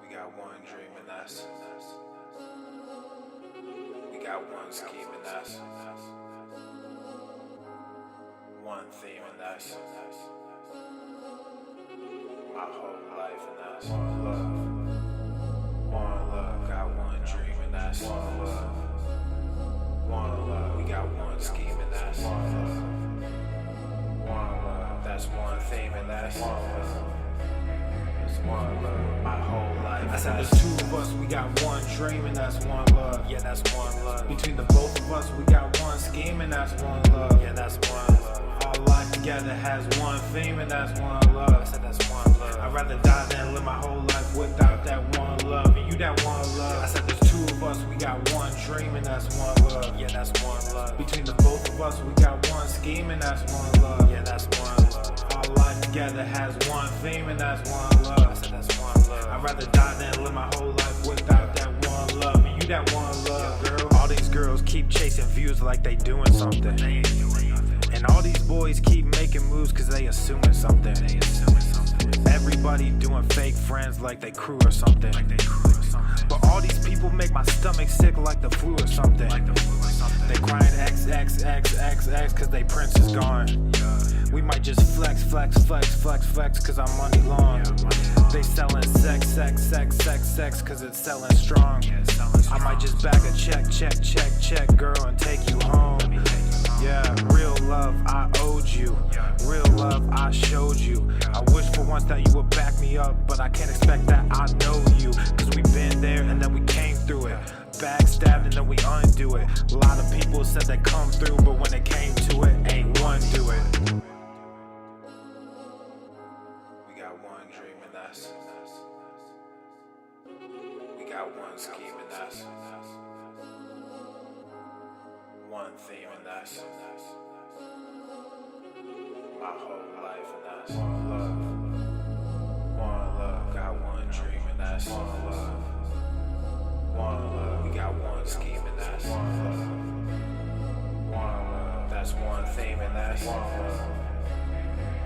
We got one dream and that's we got one scheme and that's one theme and that's my whole life and that's one love. One love, got one dream and that's one love. One love, we got one scheme and that's one love. One love, that's one theme and that's one love. One love, my whole life. I said there's two of us, we got one dream and that's one love. Yeah, that's one love. Between the both of us, we got one scheme and that's one love. Yeah, that's one love. Our life together has one theme and that's one love. I said that's one love. I'd rather die than live my whole life without that one love. And you that one love. I said there's two of us, we got one dream and that's one love. Yeah, that's one love. Between the both of us, we got one scheme and that's one love. Yeah, that's one love. Our life together has one theme and that's one love. I said that's one love. I'd rather die than live my whole life without that one love. And you that one love, girl. All these girls keep chasing views like they doing something. They ain't doing nothing. And all these boys keep making moves cause they assuming something. Everybody doing fake friends like they crew or something. But all these people make my stomach sick like the flu or something. They crying X, X, X, X, X cause they prince is gone. We might just flex cause our money long. They selling sex cause it's selling strong. I might just bag a check girl and take you home. Yeah, real love I owed you, real love I showed you. I wish for once that you would back me up, but I can't expect that I know you. Cause we been there and then we came through it. Backstabbed and then we undo it. A lot of people said they come through, but when it came to it, ain't one do it. We got one dream and that's we got one scheme and that's one theme and that's my whole life and that's one love. One love, got one dream and that's one love. One love, we got one scheme and that's one love. One love, that's one theme and that's one love.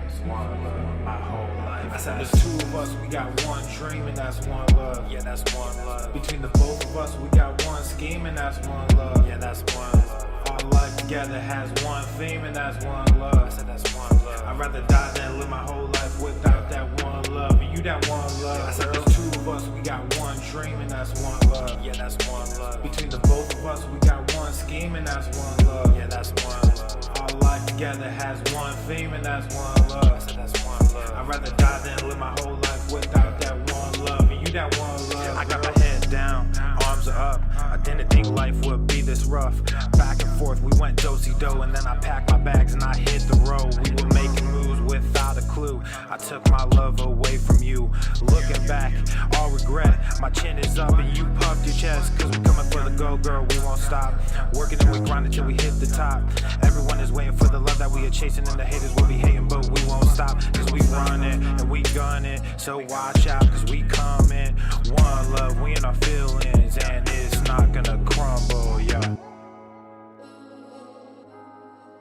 It's one love, my whole life. I said there's two of us, we got one dream and that's one love. Yeah, that's one love. Between the both of us, we got one scheme and that's one love. Yeah, that's one love. Our life together has one theme and that's one love. I said that's one love. I'd rather die than live my whole life without that one love. And you that one love. I said there's two of us, we got one dream and that's one love. Yeah, that's one love. Between the both of us, we got one scheme and that's one love. Yeah, that's one love. Our life together has one theme and that's one love. I said that's one love. I'd rather die than live my whole life without that one love. And you that one love. I got my head down, arms are up. I didn't think life would be this rough. Back and forth, we went do-si-do, and then I packed my bags and I hit the road. We were making moves without a clue. I took my love away from you. Looking back, all regret. My chin is up and you puffed your chest. Cause we coming for the go, girl, we won't stop. Working and we grinding till we hit the top. Everyone is waiting for the love that we are chasing, and the haters will be hating, but we won't stop. Cause we running and we gunning. So watch out, cause we coming. One love, we in our feelings, and it's not gonna crumble, yeah.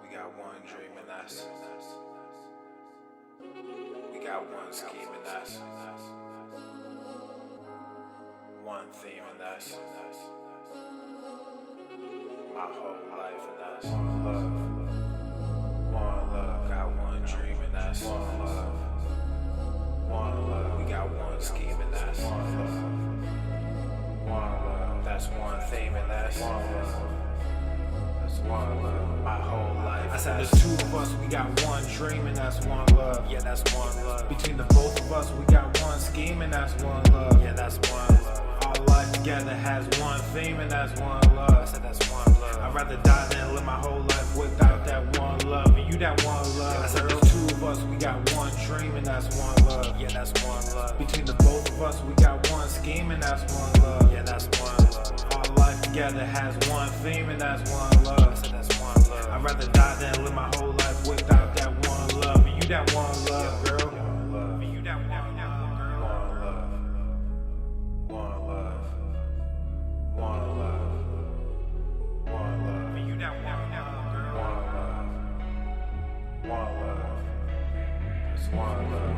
We got one dream and that's we got one scheme and that's one theme and that's my whole life and that's one love. One love, got one dream and that's one love. One love, we got one scheme and that's one love. One love, that's one theme and that's one love. That's one love, my whole life. I said there's two of us, we got one dream and that's one love. Yeah, that's one love. Between the both of us, we got one scheme and that's one love. Yeah, that's one love. Our life together has one theme and that's one love. I said that's one love. I'd rather die than live my whole life without that one love. And you that one love. I said there's two of us, we got one dream and that's one love. Yeah, that's one love. Between the both of us, we got one scheme and that's one love. Yeah, that's one love. Our life together has one theme and that's one love. I said that's one love. I'd rather die than live my whole life without that one love. And you that one love, girl. And you that one love. One love.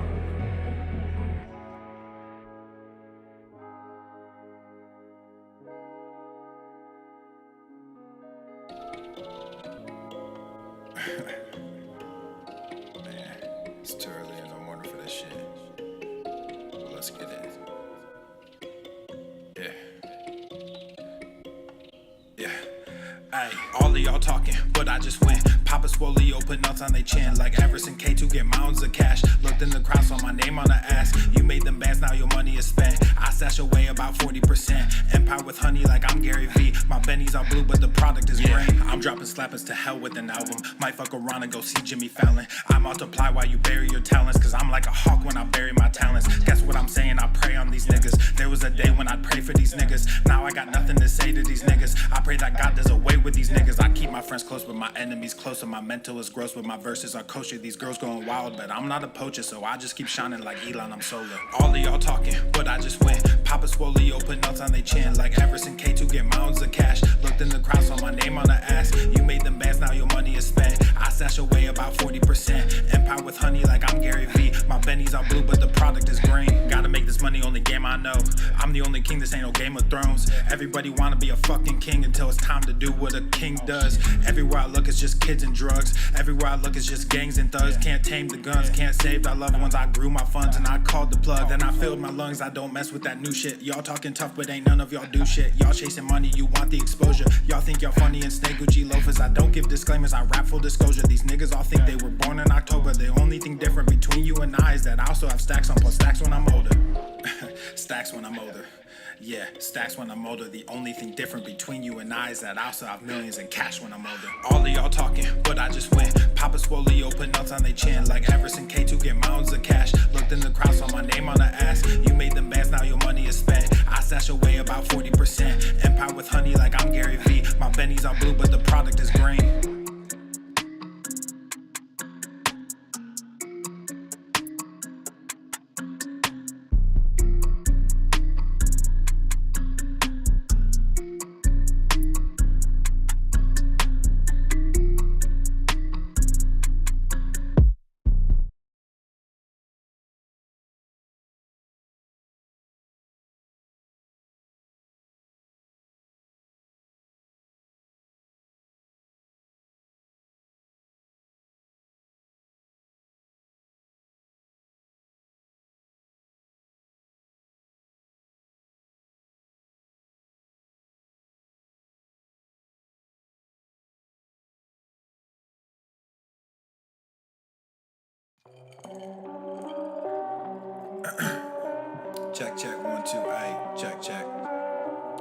Man, it's too early in the morning for this shit. But let's get it. Yeah. Yeah. Ay, all of y'all talking, but I just went. Papa Swole, put nuts on they chin. Like Everson K2 get mountains of cash. Looked in the crowd, saw my name on the ass. You made them bands, now your money is spent. I stash away about 40%. Empire with honey like I'm Gary V. My bennies are blue, but the product is green. I'm dropping slappers to hell with an album. Might fuck around and go see Jimmy Fallon. I multiply while you bury your talents. Cause I'm like a hawk when I bury my talents. Guess what I'm saying? I pray on these niggas. There was a day when I'd pray for these niggas. Now I got nothing to say to these niggas. I pray that God does away with these niggas. I keep my friends close, but my enemies closer. My mental is gross, but my verses are kosher. These girls going wild, but I'm not a poacher, so I just keep shining like Elon, I'm solar. All of y'all talking, but I just went. Papa Swole, put nuts on they chin. Like Everson K2 get mountains of cash. Looked in the crowd, saw my name on the ass. You made them bands, now your money is spent. I stash away about 40%. Empire with honey like I'm Gary V. My bennies are blue, but the product is green. Gotta make this money, only game I know. I'm the only king, this ain't no Game of Thrones. Everybody wanna be a fucking king until it's time to do what a king does. Everywhere I look, it's just kids and drugs. Everywhere I look, it's just gangs and thugs. Can't tame the guns, can't save our loved ones. I grew my funds and I called the plug. Then I filled my lungs, I don't mess with that new shit. Y'all talking tough, but ain't none of y'all do shit. Y'all chasing money, you want the exposure. Y'all think y'all funny and snake Gucci loafers. I don't give disclaimers, I rap full disclosure. These niggas all think they were born in October. The only thing different between you and I is that I also have stacks on plus stacks when I'm older. Stacks when I'm older. Yeah, stacks when I'm older. The only thing different between you and I is that I also have millions in cash when I'm older. All of y'all talking, but I just went. Papa Swole, put nuts on they chin. Like Everson K2 get mountains of cash. Looked in the crowd, saw my name on the ass. You made them bands, now your money is spent. I stash away about 40%. Empire with honey like I'm Gary V. My bennies are blue, but the product is green. Check, check, 1, 2, ayy, check, check. I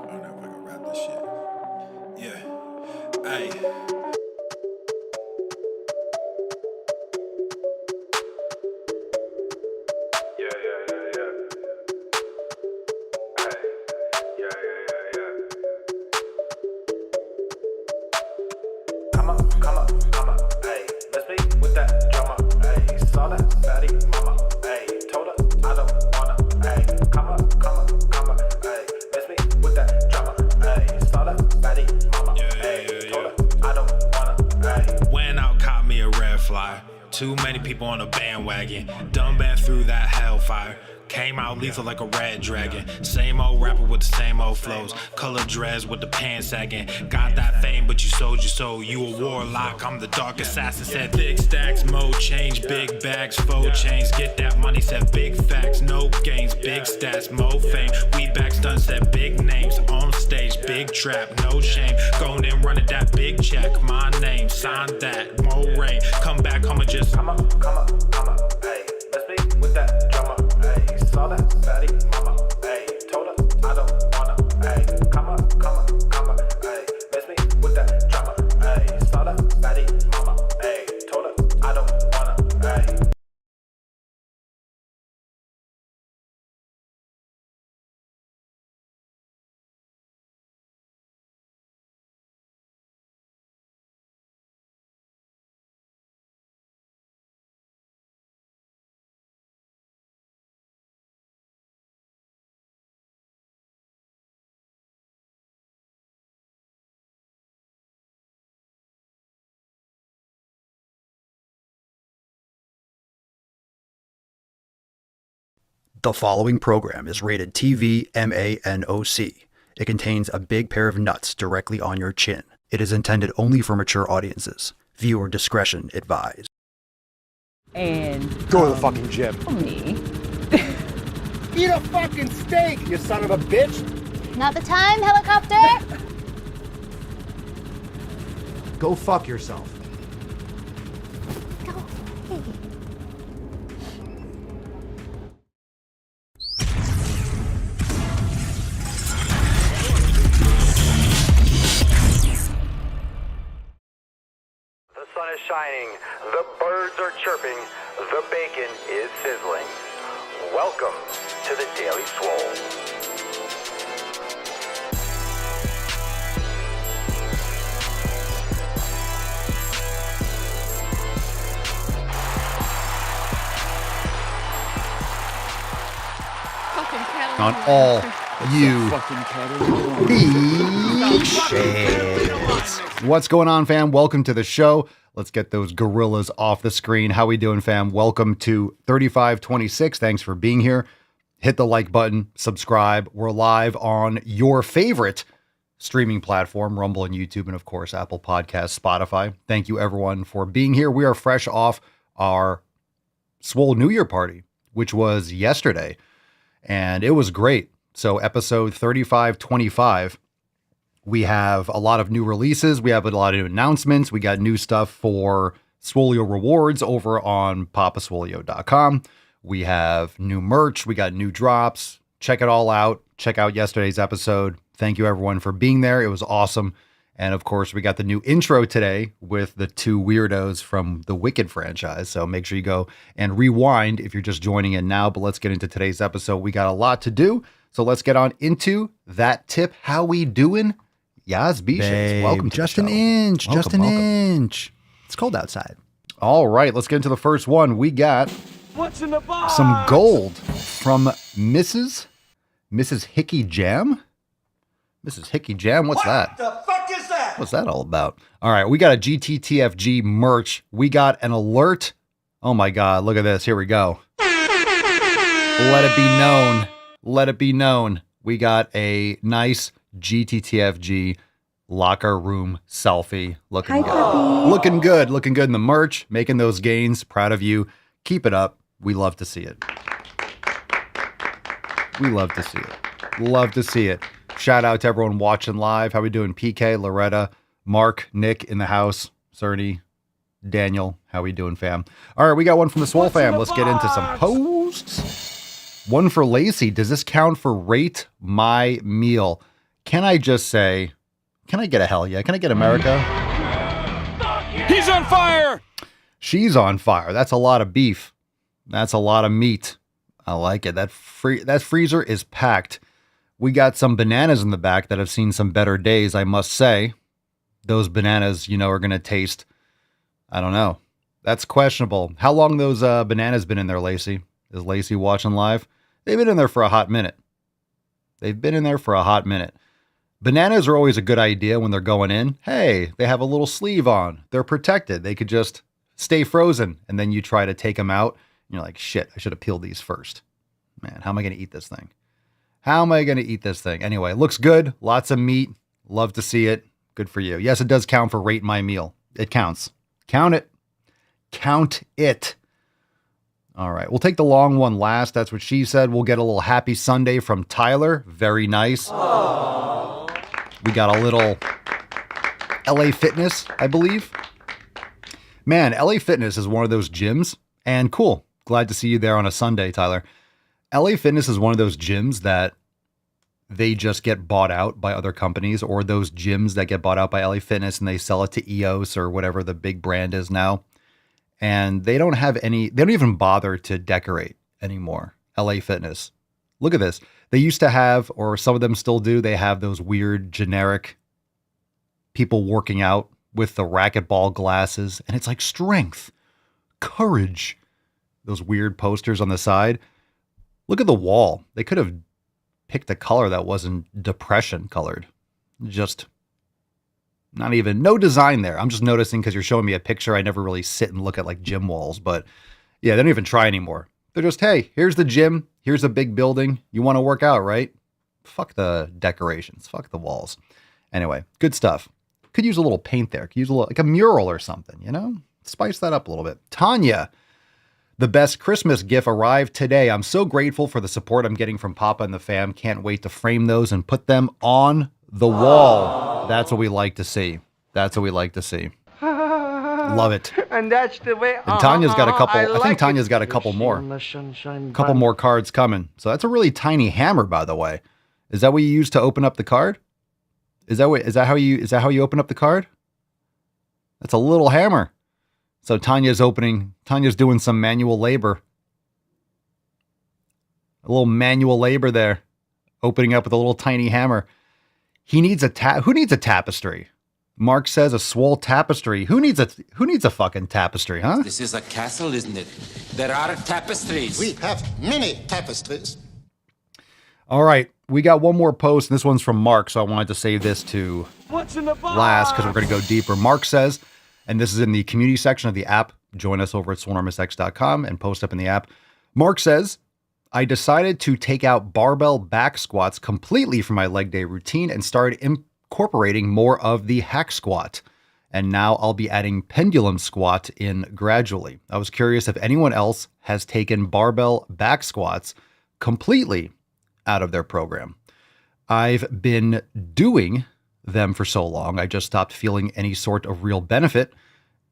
don't know if I can rap this shit. Yeah, ayy. Come up, ayy. Let's be with that drama, ayy. Saw that fatty mama, ayy. Told her I don't wanna, ayy. Come up, ayy. Let's be with that drama, ayy. Saw that fatty mama, ayy. Told her I don't wanna, ayy. Went out, caught me a red fly. Too many people on a bandwagon. Done been through that hellfire. Came out lethal like a red dragon. Same old rapper with the same old flows. Color dreads with the pants sagging. Got that fame, but you sold your soul. You a warlock, I'm the dark assassin. Said thick stacks, mode change. Big bags, faux chains. Get that money, said big facts, no gains. Big stats, mo fame. We back done said big names. On stage, big trap, no shame. Going and running that big check. My name, sign that, mo rain. Come back home and just come up, ayy. Let's be with that drama, ayy. Saw that fatty mama, ayy. Told her I don't wanna, ayy. Come up, ayy. Let's be with that drama, ayy. Saw that fatty mama, ayy. Told her I don't wanna, ayy. The following program is rated TV MANOC. It contains a big pair of nuts directly on your chin. It is intended only for mature audiences. Viewer discretion advised. And Go to the fucking gym. me. Eat a fucking steak, you son of a bitch. Not the time, helicopter! Go fuck yourself. Go away. The sun is shining, the birds are chirping, the bacon is sizzling. Welcome to the Daily Swole. On all you What's going on, fam? Welcome to the show. Let's get those gorillas off the screen. How we doing, fam? Welcome to 3526. Thanks for being here. Hit the like button, subscribe. We're live on your favorite streaming platform, Rumble and YouTube, and of course, Apple Podcasts, Spotify. Thank you, everyone, for being here. We are fresh off our Swole New Year party, which was yesterday, and it was great. So episode 3525, we have a lot of new releases. We have a lot of new announcements. We got new stuff for Swolio rewards over on papaswolio.com. We have new merch. We got new drops. Check it all out. Check out yesterday's episode. Thank you, everyone, for being there. It was awesome. And of course, we got the new intro today with the two weirdos from the Wicked franchise. So make sure you go and rewind if you're just joining in now. But let's get into today's episode. We got a lot to do. So let's get on into that tip. How we doing? Yas Bishops. Welcome to just the an show. inch, Welcome, just an welcome. inch. It's cold outside. All right, let's get into the first one. We got What's in the box? some gold from Mrs. Hickey Jam. Mrs. Hickey Jam, what's that? The fuck is that? What's that all about? All right, we got a GTTFG merch. We got an alert. Oh my God, look at this. Here we go. Let it be known. Let it be known. We got a nice GTTFG locker room selfie. Looking good. Looking good. Looking good in the merch. Making those gains. Proud of you. Keep it up. We love to see it. We love to see it. Love to see it. Shout out to everyone watching live. How we doing? PK, Loretta, Mark, Nick in the house, Cerny, Daniel. How we doing, fam? All right, we got one from the Swole fam. Let's get into some posts. One for Lacey. Does this count for rate my meal? Can I just say, can I get a hell yeah? Can I get America? He's on fire! She's on fire. That's a lot of beef. That's a lot of meat. I like it. That freezer is packed. We got some bananas in the back that have seen some better days, I must say. Those bananas, are going to taste, I don't know. That's questionable. How long those bananas been in there, Lacey? Is Lacey watching live? They've been in there for a hot minute. They've been in there for a hot minute. Bananas are always a good idea when they're going in. Hey, they have a little sleeve on. They're protected. They could just stay frozen. And then you try to take them out. And you're like, shit, I should have peeled these first. Man, how am I going to eat this thing? How am I going to eat this thing? Anyway, looks good. Lots of meat. Love to see it. Good for you. Yes, it does count for rate my meal. It counts. Count it. Count it. All right. We'll take the long one last. That's what she said. We'll get a little happy Sunday from Tyler. Very nice. Aww. We got a little LA Fitness, I believe. Man, LA Fitness is one of those gyms. And cool. Glad to see you there on a Sunday, Tyler. LA Fitness is one of those gyms that they just get bought out by other companies, or those gyms that get bought out by LA Fitness and they sell it to EOS or whatever the big brand is now. And they don't even bother to decorate anymore. LA Fitness. Look at this. They used to have, or some of them still do, they have those weird generic people working out with the racquetball glasses. And it's like strength, courage, those weird posters on the side. Look at the wall. They could have picked a color that wasn't depression colored. Just no design there. I'm just noticing because you're showing me a picture. I never really sit and look at like gym walls, but yeah, they don't even try anymore. They're just, hey, here's the gym. Here's a big building. You want to work out, right? Fuck the decorations. Fuck the walls. Anyway, good stuff. Could use a little paint there. Could use a little, like a mural or something, you know? Spice that up a little bit. Tanya, the best Christmas gift arrived today. I'm so grateful for the support I'm getting from Papa and the fam. Can't wait to frame those and put them on the wall. That's what we like to see. That's what we like to see. Love it. And that's the way. And Tanya's got a couple. I think Tanya's got a couple more. Couple more cards coming. So that's a really tiny hammer, by the way. Is that what you use to open up the card? Is that how you open up the card? That's a little hammer. So Tanya's doing some manual labor. A little manual labor there. Opening up with a little tiny hammer. Who needs a tapestry? Mark says a Swole tapestry. Who needs a fucking tapestry, huh? This is a castle, isn't it? There are tapestries. We have many tapestries. All right, we got one more post, and this one's from Mark, so I wanted to save this to last because we're going to go deeper. Mark says, and this is in the community section of the app. Join us over at swolenormousx.com and post up in the app. Mark says, I decided to take out barbell back squats completely from my leg day routine and started incorporating more of the hack squat. And now I'll be adding pendulum squat in gradually. I was curious if anyone else has taken barbell back squats completely out of their program. I've been doing them for so long, I just stopped feeling any sort of real benefit,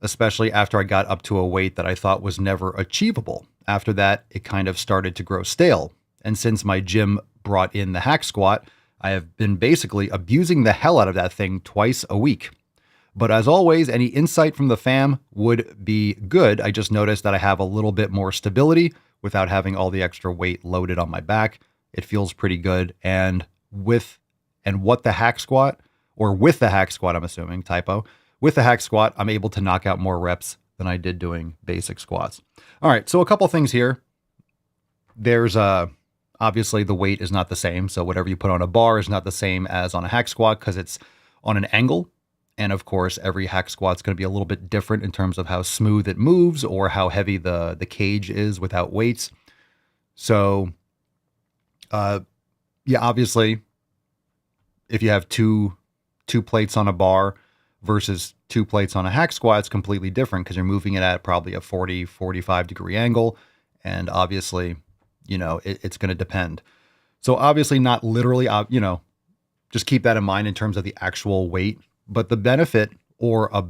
especially after I got up to a weight that I thought was never achievable. After that, it kind of started to grow stale. And since my gym brought in the hack squat, I have been basically abusing the hell out of that thing twice a week. But as always, any insight from the fam would be good. I just noticed that I have a little bit more stability without having all the extra weight loaded on my back. It feels pretty good. And with the hack squat, I'm assuming, typo. With the hack squat, I'm able to knock out more reps than I did doing basic squats. All right, so a couple things here. There's obviously the weight is not the same. So whatever you put on a bar is not the same as on a hack squat because it's on an angle. And of course, every hack squat is going to be a little bit different in terms of how smooth it moves or how heavy the cage is without weights. So yeah, obviously, if you have two plates on a bar versus 2 plates on a hack squat, it's completely different because you're moving it at probably a 40, 45 degree angle. And obviously, it's going to depend. So obviously not literally, just keep that in mind in terms of the actual weight. But the benefit or a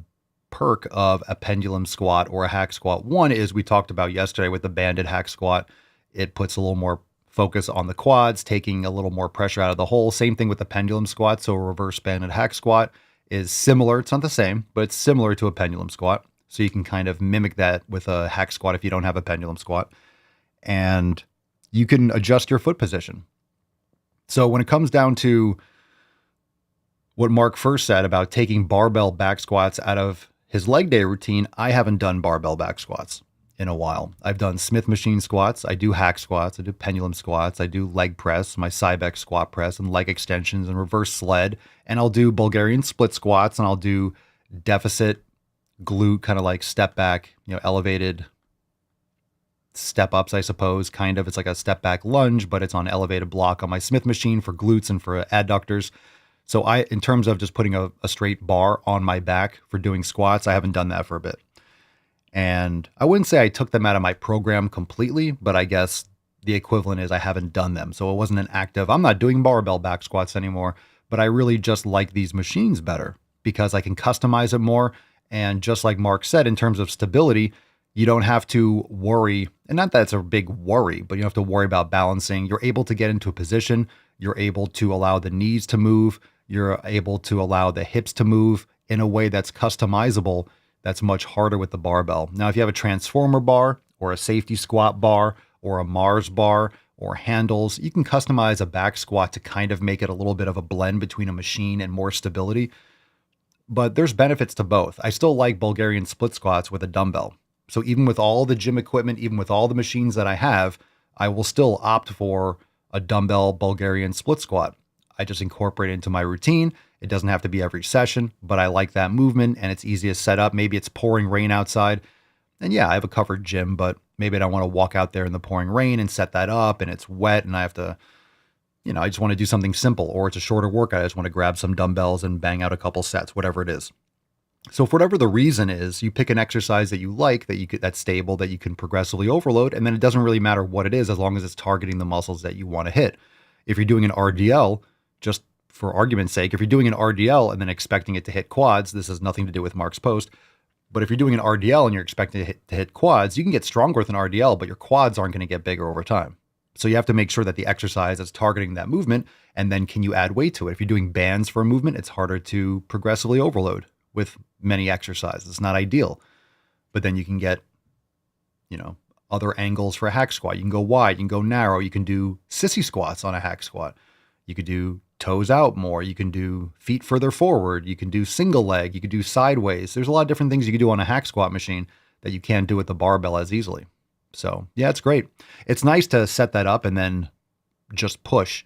perk of a pendulum squat or a hack squat, one is we talked about yesterday with the banded hack squat. It puts a little more focus on the quads, taking a little more pressure out of the hole. Same thing with the pendulum squat. So a reverse banded hack squat is similar. It's not the same, but it's similar to a pendulum squat. So you can kind of mimic that with a hack squat if you don't have a pendulum squat. And you can adjust your foot position. So when it comes down to what Mark first said about taking barbell back squats out of his leg day routine, I haven't done barbell back squats in a while. I've done Smith machine squats. I do hack squats. I do pendulum squats. I do leg press, my Cybex squat press and leg extensions and reverse sled. And I'll do Bulgarian split squats and I'll do deficit glute, kind of like step back, elevated step ups, I suppose, kind of. It's like a step back lunge, but it's on elevated block on my Smith machine for glutes and for adductors. So in terms of just putting a straight bar on my back for doing squats, I haven't done that for a bit. And I wouldn't say I took them out of my program completely, but I guess the equivalent is I haven't done them. So it wasn't an active, I'm not doing barbell back squats anymore, but I really just like these machines better because I can customize it more. And just like Mark said, in terms of stability, you don't have to worry, and not that it's a big worry, but you don't have to worry about balancing. You're able to get into a position. You're able to allow the knees to move. You're able to allow the hips to move in a way that's customizable. That's much harder with the barbell. Now, if you have a transformer bar or a safety squat bar or a Mars bar or handles, you can customize a back squat to kind of make it a little bit of a blend between a machine and more stability. But there's benefits to both. I still like Bulgarian split squats with a dumbbell. So even with all the gym equipment, even with all the machines that I have, I will still opt for a dumbbell Bulgarian split squat. I just incorporate it into my routine. It doesn't have to be every session, but I like that movement and it's easy to set up. Maybe it's pouring rain outside. And yeah, I have a covered gym, but maybe I don't want to walk out there in the pouring rain and set that up and it's wet and I have to I just want to do something simple, or it's a shorter workout. I just want to grab some dumbbells and bang out a couple sets, whatever it is. So for whatever the reason is, you pick an exercise that you like, that's stable, that you can progressively overload, and then it doesn't really matter what it is as long as it's targeting the muscles that you want to hit. If you're doing an RDL, just for argument's sake, if you're doing an RDL and then expecting it to hit quads, this has nothing to do with Mark's post, but if you're doing an RDL and you're expecting to hit quads, you can get stronger with an RDL, but your quads aren't going to get bigger over time. So you have to make sure that the exercise is targeting that movement, and then can you add weight to it? If you're doing bands for a movement, it's harder to progressively overload with many exercises. It's not ideal, but then you can get, other angles for a hack squat. You can go wide, you can go narrow, you can do sissy squats on a hack squat. You could do toes out more. You can do feet further forward. You can do single leg. You could do sideways. There's a lot of different things you can do on a hack squat machine that you can't do with the barbell as easily. So yeah, it's great. It's nice to set that up and then just push.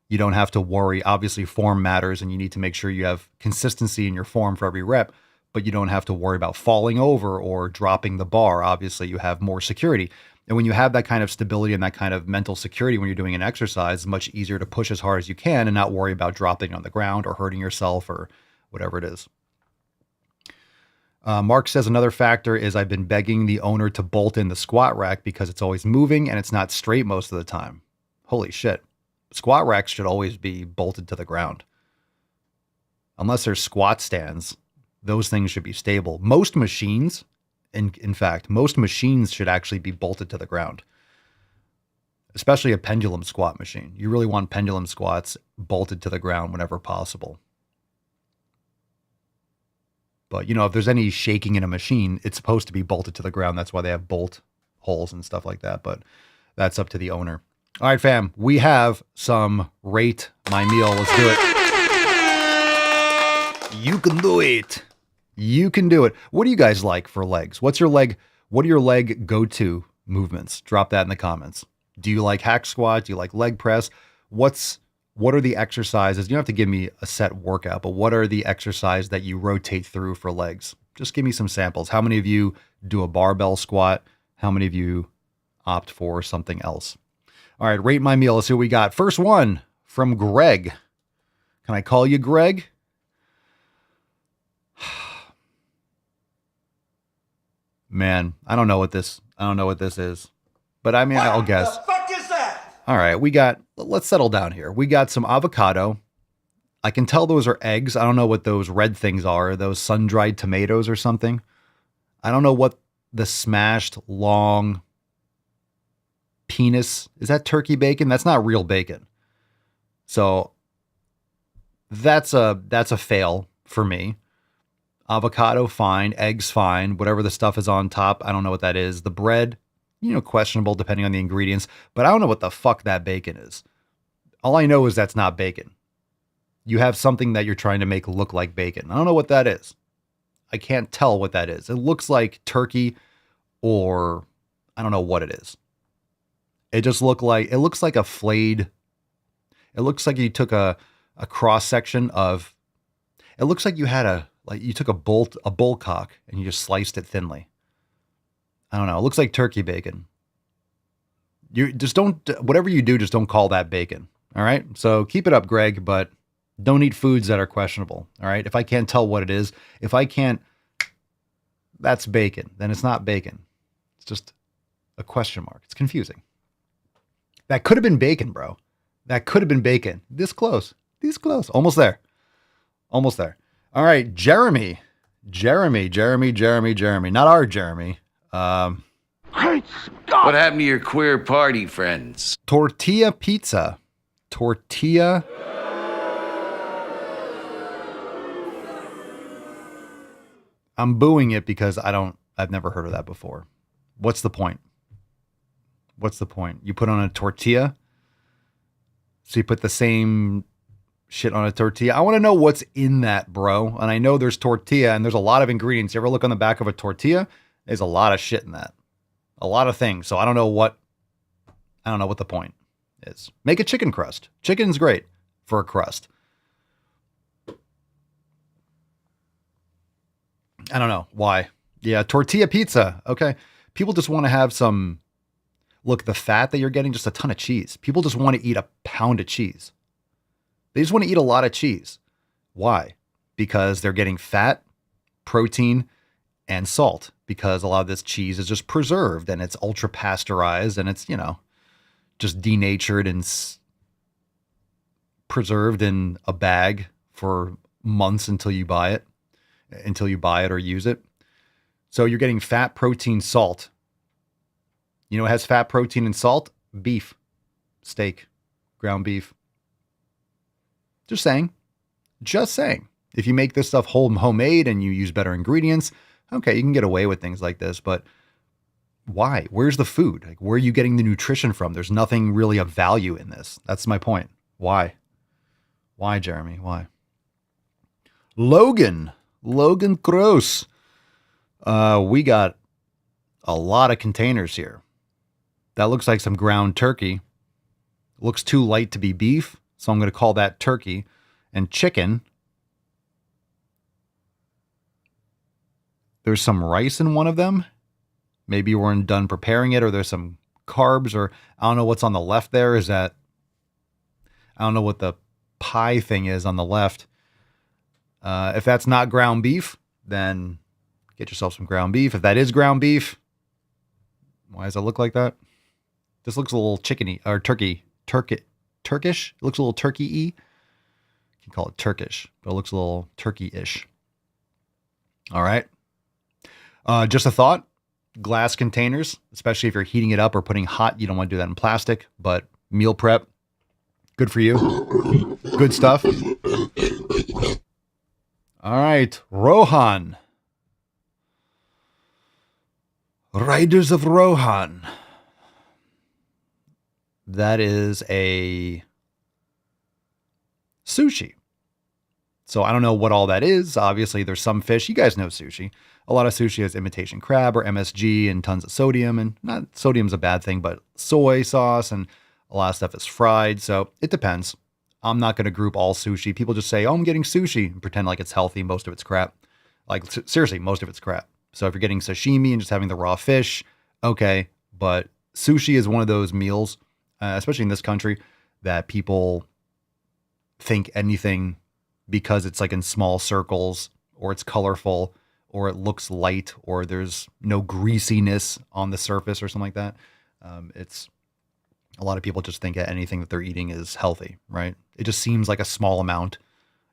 You don't have to worry. Obviously, form matters and you need to make sure you have consistency in your form for every rep, but you don't have to worry about falling over or dropping the bar. Obviously, you have more security. And when you have that kind of stability and that kind of mental security when you're doing an exercise, it's much easier to push as hard as you can and not worry about dropping on the ground or hurting yourself or whatever it is. Mark says another factor is I've been begging the owner to bolt in the squat rack because it's always moving and it's not straight most of the time. Holy shit. Squat racks should always be bolted to the ground. Unless there's squat stands, those things should be stable. Most machines, in fact, most machines should actually be bolted to the ground, especially a pendulum squat machine. You really want pendulum squats bolted to the ground whenever possible. But, if there's any shaking in a machine, it's supposed to be bolted to the ground. That's why they have bolt holes and stuff like that. But that's up to the owner. All right, fam, we have some Rate My Meal. Let's do it. You can do it. You can do it. What do you guys like for legs? What are your leg go-to movements? Drop that in the comments. Do you like hack squat? Do you like leg press? What are the exercises? You don't have to give me a set workout, but what are the exercises that you rotate through for legs? Just give me some samples. How many of you do a barbell squat? How many of you opt for something else? All right, Rate My Meal. Let's see what we got. First one from Greg. Can I call you Greg? Man, I don't know what this is. But I mean, I'll guess. What the fuck is that? All right, let's settle down here. We got some avocado. I can tell those are eggs. I don't know what those red things are. Those sun-dried tomatoes or something. I don't know what the smashed long penis, is that turkey bacon? That's not real bacon. So that's a fail for me. Avocado, fine. Eggs, fine. Whatever the stuff is on top, I don't know what that is. The bread, questionable depending on the ingredients, but I don't know what the fuck that bacon is. All I know is that's not bacon. You have something that you're trying to make look like bacon. I don't know what that is. I can't tell what that is. It looks like turkey or I don't know what it is. It looks like a flayed, it looks like you took a cross section of, it looks like you took a bull cock and you just sliced it thinly. I don't know. It looks like turkey bacon. You just whatever you do, just don't call that bacon. All right. So keep it up, Greg, but don't eat foods that are questionable. All right. If I can't tell what it is, that's bacon, then it's not bacon. It's just a question mark. It's confusing. That could have been bacon, bro. That could have been bacon. This close. Almost there. All right. Jeremy. Not our Jeremy. Great Scott! What happened to your queer party friends? Tortilla pizza. I'm booing it because I've never heard of that before. What's the point? You put on a tortilla? So you put the same shit on a tortilla? I want to know what's in that, bro. And I know there's tortilla and there's a lot of ingredients. You ever look on the back of a tortilla? There's a lot of shit in that. A lot of things. So I don't know what the point is. Make a chicken crust. Chicken's great for a crust. I don't know why. Yeah, tortilla pizza. Okay. People just want to have some, look, the fat that you're getting, just a ton of cheese. People just want to eat a pound of cheese. They just want to eat a lot of cheese. Why? Because they're getting fat, protein, and salt, because a lot of this cheese is just preserved and it's ultra pasteurized and it's, just denatured and preserved in a bag for months until you buy it or use it. So you're getting fat, protein, salt. You know what has fat, protein, and salt? Beef, steak, ground beef. Just saying. If you make this stuff homemade and you use better ingredients, okay, you can get away with things like this, but why? Where's the food? Like, where are you getting the nutrition from? There's nothing really of value in this. That's my point. Why? Why, Jeremy? Why? Logan Gross. We got a lot of containers here. That looks like some ground turkey. Looks too light to be beef, so I'm going to call that turkey. And chicken. There's some rice in one of them. Maybe you weren't done preparing it, or there's some carbs, or I don't know what's on the left there. I don't know what the pie thing is on the left. If that's not ground beef, then get yourself some ground beef. If that is ground beef, why does it look like that? This looks a little chickeny or turkish. It looks a little turkey-y. You can call it Turkish, but it looks a little turkey-ish. All right. Just a thought. Glass containers, especially if you're heating it up or putting hot, you don't want to do that in plastic, but meal prep, good for you. Good stuff. All right. Rohan. Riders of Rohan. That is a sushi. So I don't know what all that is. Obviously, there's some fish. You guys know sushi. A lot of sushi has imitation crab or MSG and tons of sodium. And not sodium's a bad thing, but soy sauce and a lot of stuff is fried. So it depends. I'm not going to group all sushi. People just say, oh, I'm getting sushi and pretend like it's healthy. Most of it's crap. Like, seriously, most of it's crap. So if you're getting sashimi and just having the raw fish, okay. But sushi is one of those meals, especially in this country, that people think anything because it's like in small circles or it's colorful or it looks light or there's no greasiness on the surface or something like that. It's a lot of people just think that anything that they're eating is healthy, right? It just seems like a small amount.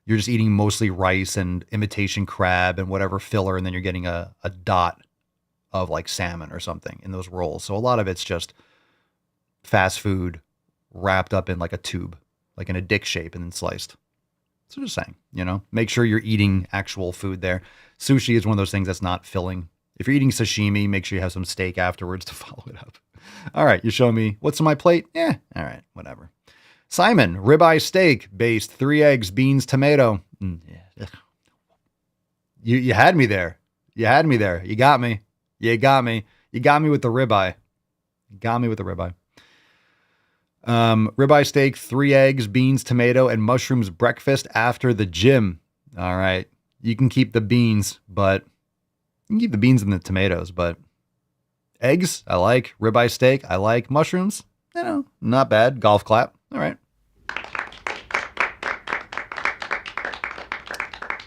You're just eating mostly rice and imitation crab and whatever filler, and then you're getting a dot of like salmon or something in those rolls. So a lot of it's just fast food wrapped up in like a tube, like in a dick shape and then sliced. So just saying, make sure you're eating actual food there. Sushi is one of those things that's not filling. If you're eating sashimi, make sure you have some steak afterwards to follow it up. All right, you're showing me what's on my plate? Yeah, all right, whatever. Simon, ribeye steak, based 3 eggs, beans, tomato. Yeah. You had me there. You had me there. You got me. You got me. You got me with the ribeye. Ribeye steak, 3 eggs, beans, tomato, and mushrooms breakfast after the gym. All right. You can keep the beans, but you can keep the beans and the tomatoes, but eggs, I like. Ribeye steak, I like. Mushrooms, not bad. Golf clap. All right.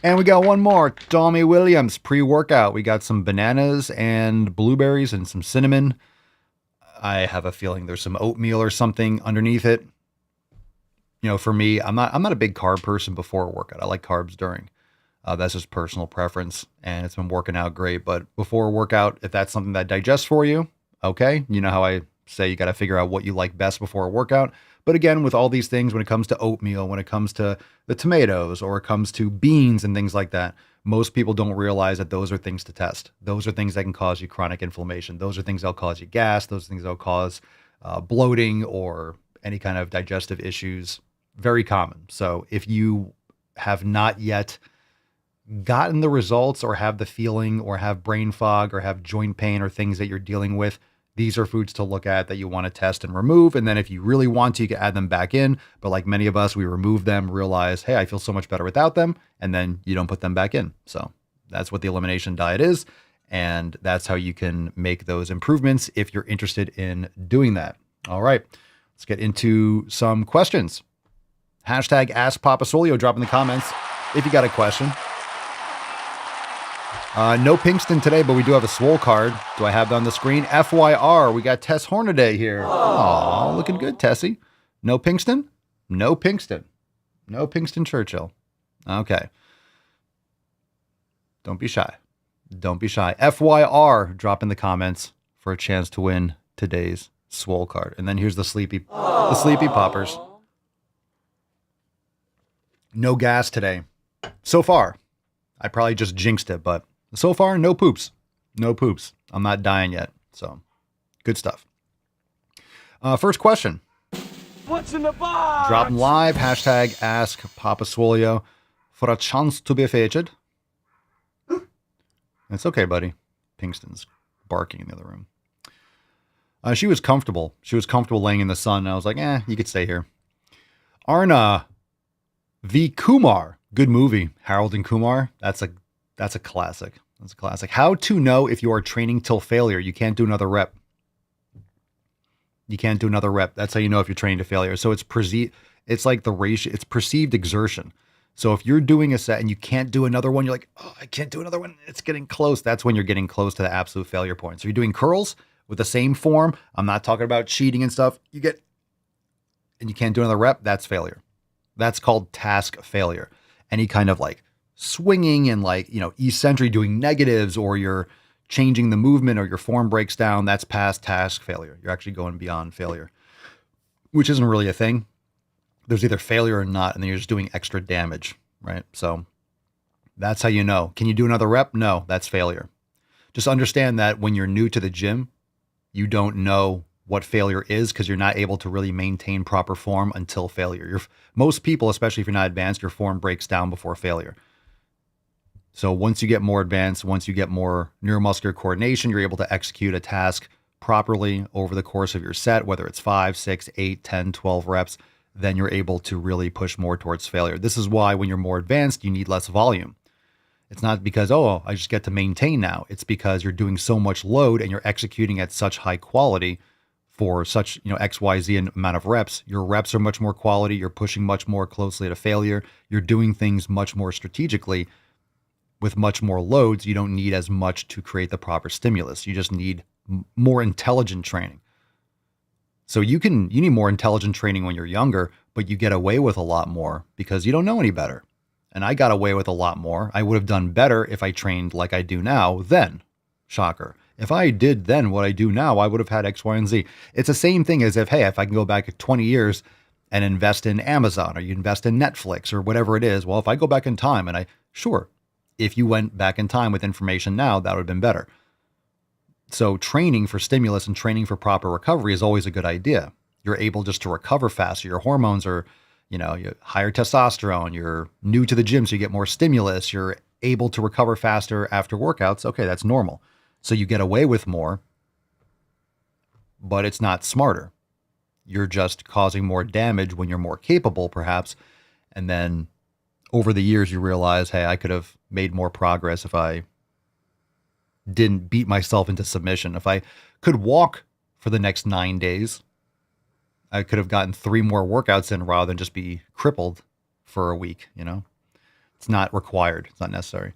And we got one more. Tommy Williams, pre-workout. We got some bananas and blueberries and some cinnamon. I have a feeling there's some oatmeal or something underneath it. For me, I'm not a big carb person before a workout. I like carbs during. That's just personal preference, and it's been working out great. But before a workout, if that's something that digests for you, okay. You know how I say you got to figure out what you like best before a workout. But again, with all these things, when it comes to oatmeal, when it comes to the tomatoes, or it comes to beans and things like that, most people don't realize that those are things to test. Those are things that can cause you chronic inflammation. Those are things that'll cause you gas. Those are things that'll cause bloating or any kind of digestive issues. Very common. So if you have not yet gotten the results or have the feeling or have brain fog or have joint pain or things that you're dealing with, these are foods to look at that you want to test and remove. And then if you really want to, you can add them back in. But like many of us, we remove them, realize, hey, I feel so much better without them. And then you don't put them back in. So that's what the elimination diet is. And that's how you can make those improvements if you're interested in doing that. All right, let's get into some questions. Hashtag Ask Papa Swole, drop in the comments if you got a question. No Pinkston today, but we do have a Swole card. Do I have that on the screen? FYR, we got Tess Hornaday here. Oh, looking good, Tessie. No Pinkston? No Pinkston. No Pinkston Churchill. Okay. Don't be shy. Don't be shy. FYR, drop in the comments for a chance to win today's Swole card. And then here's the sleepy poppers. No gas today. So far. I probably just jinxed it, but so far, no poops. No poops. I'm not dying yet. So, good stuff. First question. What's in the box? Drop 'em live. Hashtag Ask Papa Swole for a chance to be featured. It's okay, buddy. Pinkston's barking in the other room. She was comfortable. She was comfortable laying in the sun. And I was like, you could stay here. Arna V. Kumar. Good movie. Harold and Kumar. That's a classic. That's a classic. How to know if you are training till failure. You can't do another rep. You can't do another rep. That's how you know if you're training to failure. So it's like the ratio. It's perceived exertion. So if you're doing a set and you can't do another one, you're like, oh, I can't do another one. It's getting close. That's when you're getting close to the absolute failure point. So you're doing curls with the same form. I'm not talking about cheating and stuff. And you can't do another rep. That's failure. That's called task failure. Any kind of like swinging and like, eccentric doing negatives, or you're changing the movement, or your form breaks down. That's past task failure. You're actually going beyond failure, which isn't really a thing. There's either failure or not, and then you're just doing extra damage, right? So that's how you know. Can you do another rep? No, that's failure. Just understand that when you're new to the gym, you don't know what failure is because you're not able to really maintain proper form until failure. Most people, especially if you're not advanced, your form breaks down before failure. So once you get more advanced, once you get more neuromuscular coordination, you're able to execute a task properly over the course of your set, whether it's 5, 6, 8, 10, 12 reps, then you're able to really push more towards failure. This is why when you're more advanced, you need less volume. It's not because, I just get to maintain now. It's because you're doing so much load and you're executing at such high quality for such, XYZ amount of reps. Your reps are much more quality. You're pushing much more closely to failure. You're doing things much more strategically with much more loads. You don't need as much to create the proper stimulus. You just need more intelligent training. So you need more intelligent training when you're younger, but you get away with a lot more because you don't know any better. And I got away with a lot more. I would have done better if I trained like I do now then. Shocker. If I did then what I do now, I would have had X, Y, and Z. It's the same thing as if I can go back 20 years and invest in Amazon, or you invest in Netflix or whatever it is. Well, if I go back in time if you went back in time with information now, that would have been better. So training for stimulus and training for proper recovery is always a good idea. You're able just to recover faster. Your hormones are, you higher testosterone. You're new to the gym, so you get more stimulus. You're able to recover faster after workouts. Okay, that's normal. So you get away with more, but it's not smarter. You're just causing more damage when you're more capable, perhaps. And then over the years, you realize, I could have made more progress if I didn't beat myself into submission. If I could walk for the next 9 days, I could have gotten 3 more workouts in rather than just be crippled for a week. It's not required. It's not necessary.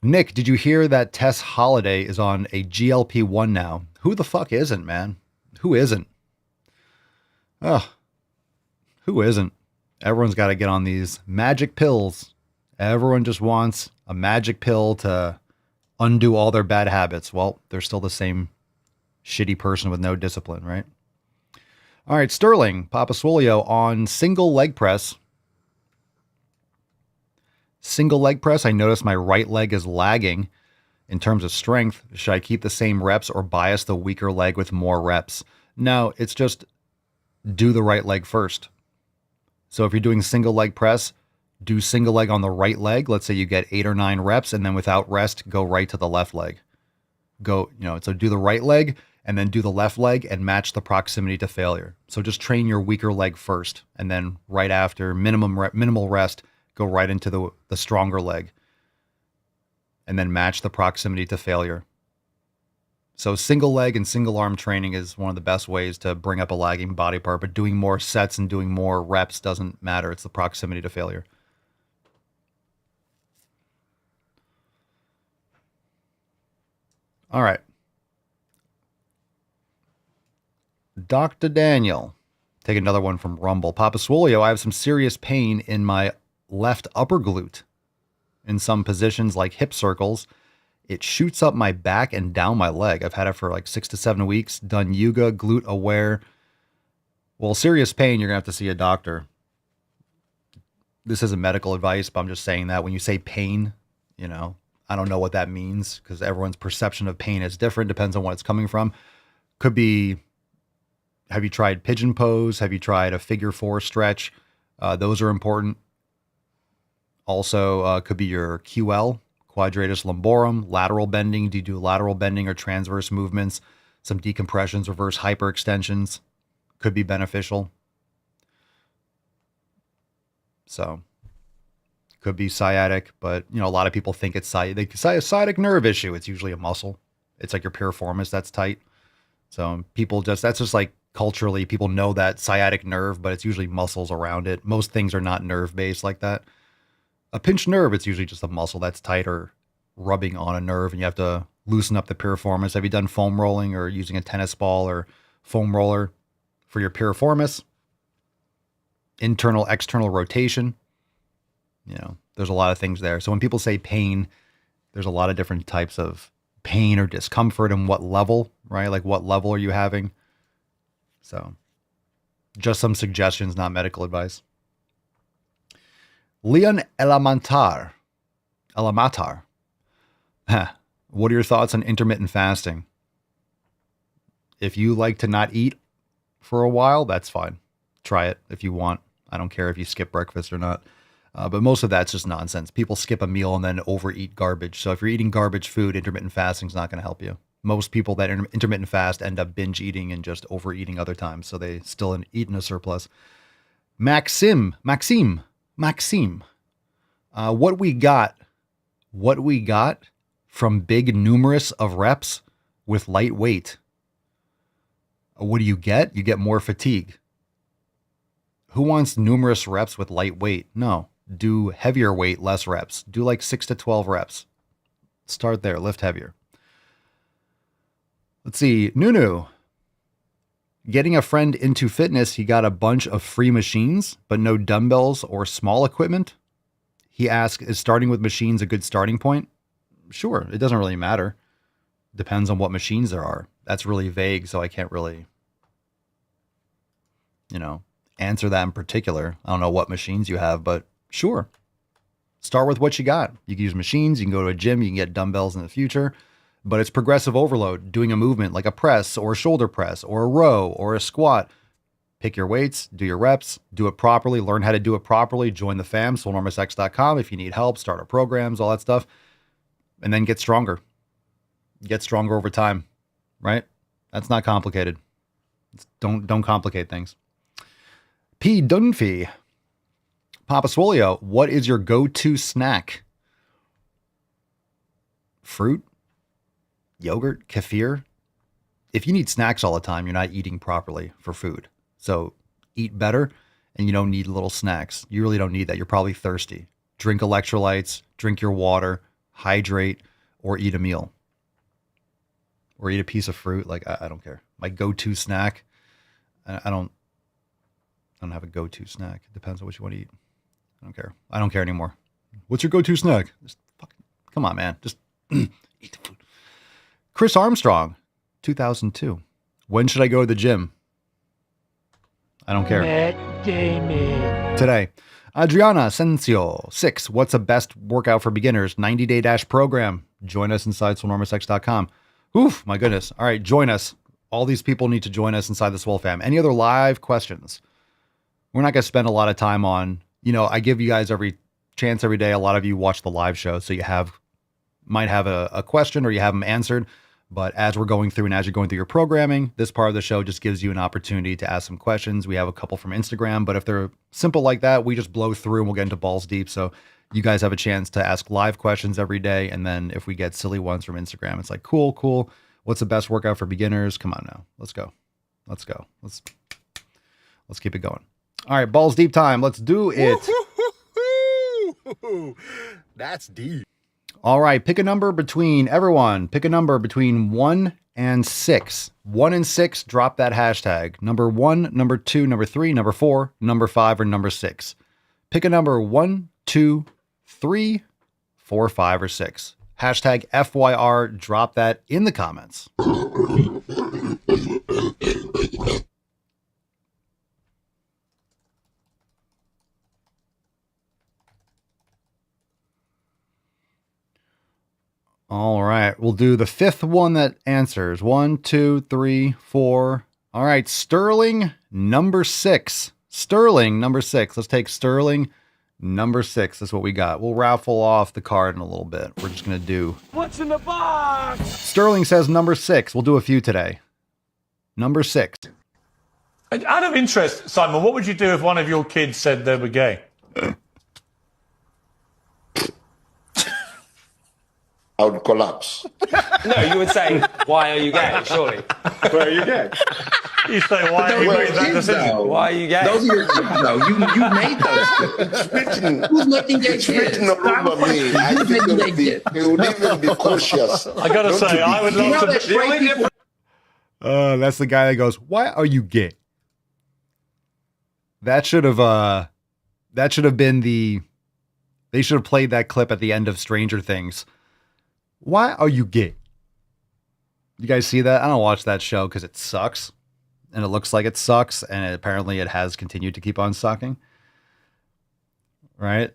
Nick, did you hear that Tess Holiday is on a GLP-1 now? Who the fuck isn't, man? Who isn't? Who isn't? Everyone's got to get on these magic pills. Everyone just wants a magic pill to undo all their bad habits. Well, they're still the same shitty person with no discipline, right? All right, Sterling, Papa Swole on single leg press. Single leg press, I notice my right leg is lagging in terms of strength. Should I keep the same reps or bias the weaker leg with more reps? No, it's just do the right leg first. So if you're doing single leg press, do single leg on the right leg. Let's say you get 8 or 9 reps, and then without rest, go right to the left leg. So do the right leg and then do the left leg and match the proximity to failure. So just train your weaker leg first, and then right after minimal rest, go right into the stronger leg, and then match the proximity to failure. So single leg and single arm training is one of the best ways to bring up a lagging body part, but doing more sets and doing more reps doesn't matter. It's the proximity to failure. All right. Dr. Daniel. Take another one from Rumble. Papa Swolio, I have some serious pain in my left upper glute. In some positions like hip circles, it shoots up my back and down my leg. I've had it for like 6 to 7 weeks. Done yoga, glute aware. Well, serious pain, you're going to have to see a doctor. This isn't medical advice, but I'm just saying that when you say pain, you know, I don't know what that means because everyone's perception of pain is different. Depends on what it's coming from. Could be, have you tried pigeon pose? Have you tried a figure 4 stretch? Those are important. Also, could be your QL, quadratus lumborum, lateral bending. Do you do lateral bending or transverse movements? Some decompressions, reverse hyperextensions could be beneficial. So, could be sciatic, but you know, a lot of people think it's sciatic nerve issue. It's usually a muscle. It's like your piriformis that's tight. So people that's just like culturally, people know that sciatic nerve, but it's usually muscles around it. Most things are not nerve based like that. A pinched nerve, it's usually just a muscle that's tight or rubbing on a nerve, and you have to loosen up the piriformis. Have you done foam rolling or using a tennis ball or foam roller for your piriformis? Internal, external rotation. You know, there's a lot of things there. So when people say pain, there's a lot of different types of pain or discomfort and what level, right? Like what level are you having? So just some suggestions, not medical advice. Leon Elamatar. What are your thoughts on intermittent fasting? If you like to not eat for a while, that's fine. Try it if you want. I don't care if you skip breakfast or not. But most of that's just nonsense. People skip a meal and then overeat garbage. So if you're eating garbage food, intermittent fasting is not going to help you. Most people that intermittent fast end up binge eating and just overeating other times. So they still eat in a surplus. Maxime. What we got from big numerous of reps with light weight. What do you get? You get more fatigue. Who wants numerous reps with light weight? No. Do heavier weight, less reps. Do like 6 to 12 reps. Start there. Lift heavier. Let's see. Nunu. Getting a friend into fitness, he got a bunch of free machines, but no dumbbells or small equipment. He asked, is starting with machines a good starting point? Sure. It doesn't really matter. Depends on what machines there are. That's really vague, so I can't really, answer that in particular. I don't know what machines you have, but sure. Start with what you got. You can use machines. You can go to a gym. You can get dumbbells in the future. But it's progressive overload, doing a movement like a press or a shoulder press or a row or a squat. Pick your weights, do your reps, do it properly, learn how to do it properly, join the fam, swolenormousx.com if you need help, start our programs, all that stuff, and then get stronger. Get stronger over time, right? That's not complicated. Don't complicate things. P. Dunphy. Papa Swolio, what is your go-to snack? Fruit? Yogurt? Kefir? If you need snacks all the time, you're not eating properly for food. So eat better and you don't need little snacks. You really don't need that. You're probably thirsty. Drink electrolytes, drink your water, hydrate, or eat a meal. Or eat a piece of fruit. Like, I don't care. My go-to snack, I don't have a go-to snack. It depends on what you want to eat. I don't care. I don't care anymore. What's your go-to snack? Just come on, man. Just eat the food. Chris Armstrong, 2002. When should I go to the gym? I don't care. Matt Damon. Today. Adriana Sensio, 6. What's the best workout for beginners? 90-day dash program. Join us inside swolenormousx.com. Oof, my goodness. All right, join us. All these people need to join us inside the Swole fam. Any other live questions? We're not going to spend a lot of time on, I give you guys every chance every day. A lot of you watch the live show, so you might have a question or you have them answered. But as we're going through and as you're going through your programming, this part of the show just gives you an opportunity to ask some questions. We have a couple from Instagram, but if they're simple like that, we just blow through and we'll get into balls deep. So you guys have a chance to ask live questions every day. And then if we get silly ones from Instagram, it's like, cool. What's the best workout for beginners? Come on now. Let's go. Let's go. Let's keep it going. All right, balls deep time. Let's do it. That's deep. All right, pick a number between 1 and 6. 1 and 6, drop that hashtag. Number 1, number 2, number 3, number 4, number 5, or number 6. Pick a number 1, 2, 3, 4, 5, or 6. Hashtag FYR, drop that in the comments. All right, we'll do the fifth one that answers. 1, 2, 3, 4. All right, Sterling, number 6. Sterling, number 6. Let's take Sterling, number 6. That's what we got. We'll raffle off the card in a little bit. We're just going to do... What's in the box? Sterling says number 6. We'll do a few today. Number 6. Out of interest, Simon, what would you do if one of your kids said they were gay? I would collapse. No, you would say, why are you gay, surely? Why are you gay? You say, why are you making that decision? Why are you gay? Those are your kids, though. You made those. It's written. Who's making gay It's kids? written all over me. I think they would even be cautious. I gotta say, I would love to. The only difference. That's the guy that goes, "Why are you gay?" That should have been the... They should have played that clip at the end of Stranger Things. Why are you gay? You guys see that? I don't watch that show because it sucks. And it looks like it sucks. And apparently it has continued to keep on sucking. Right?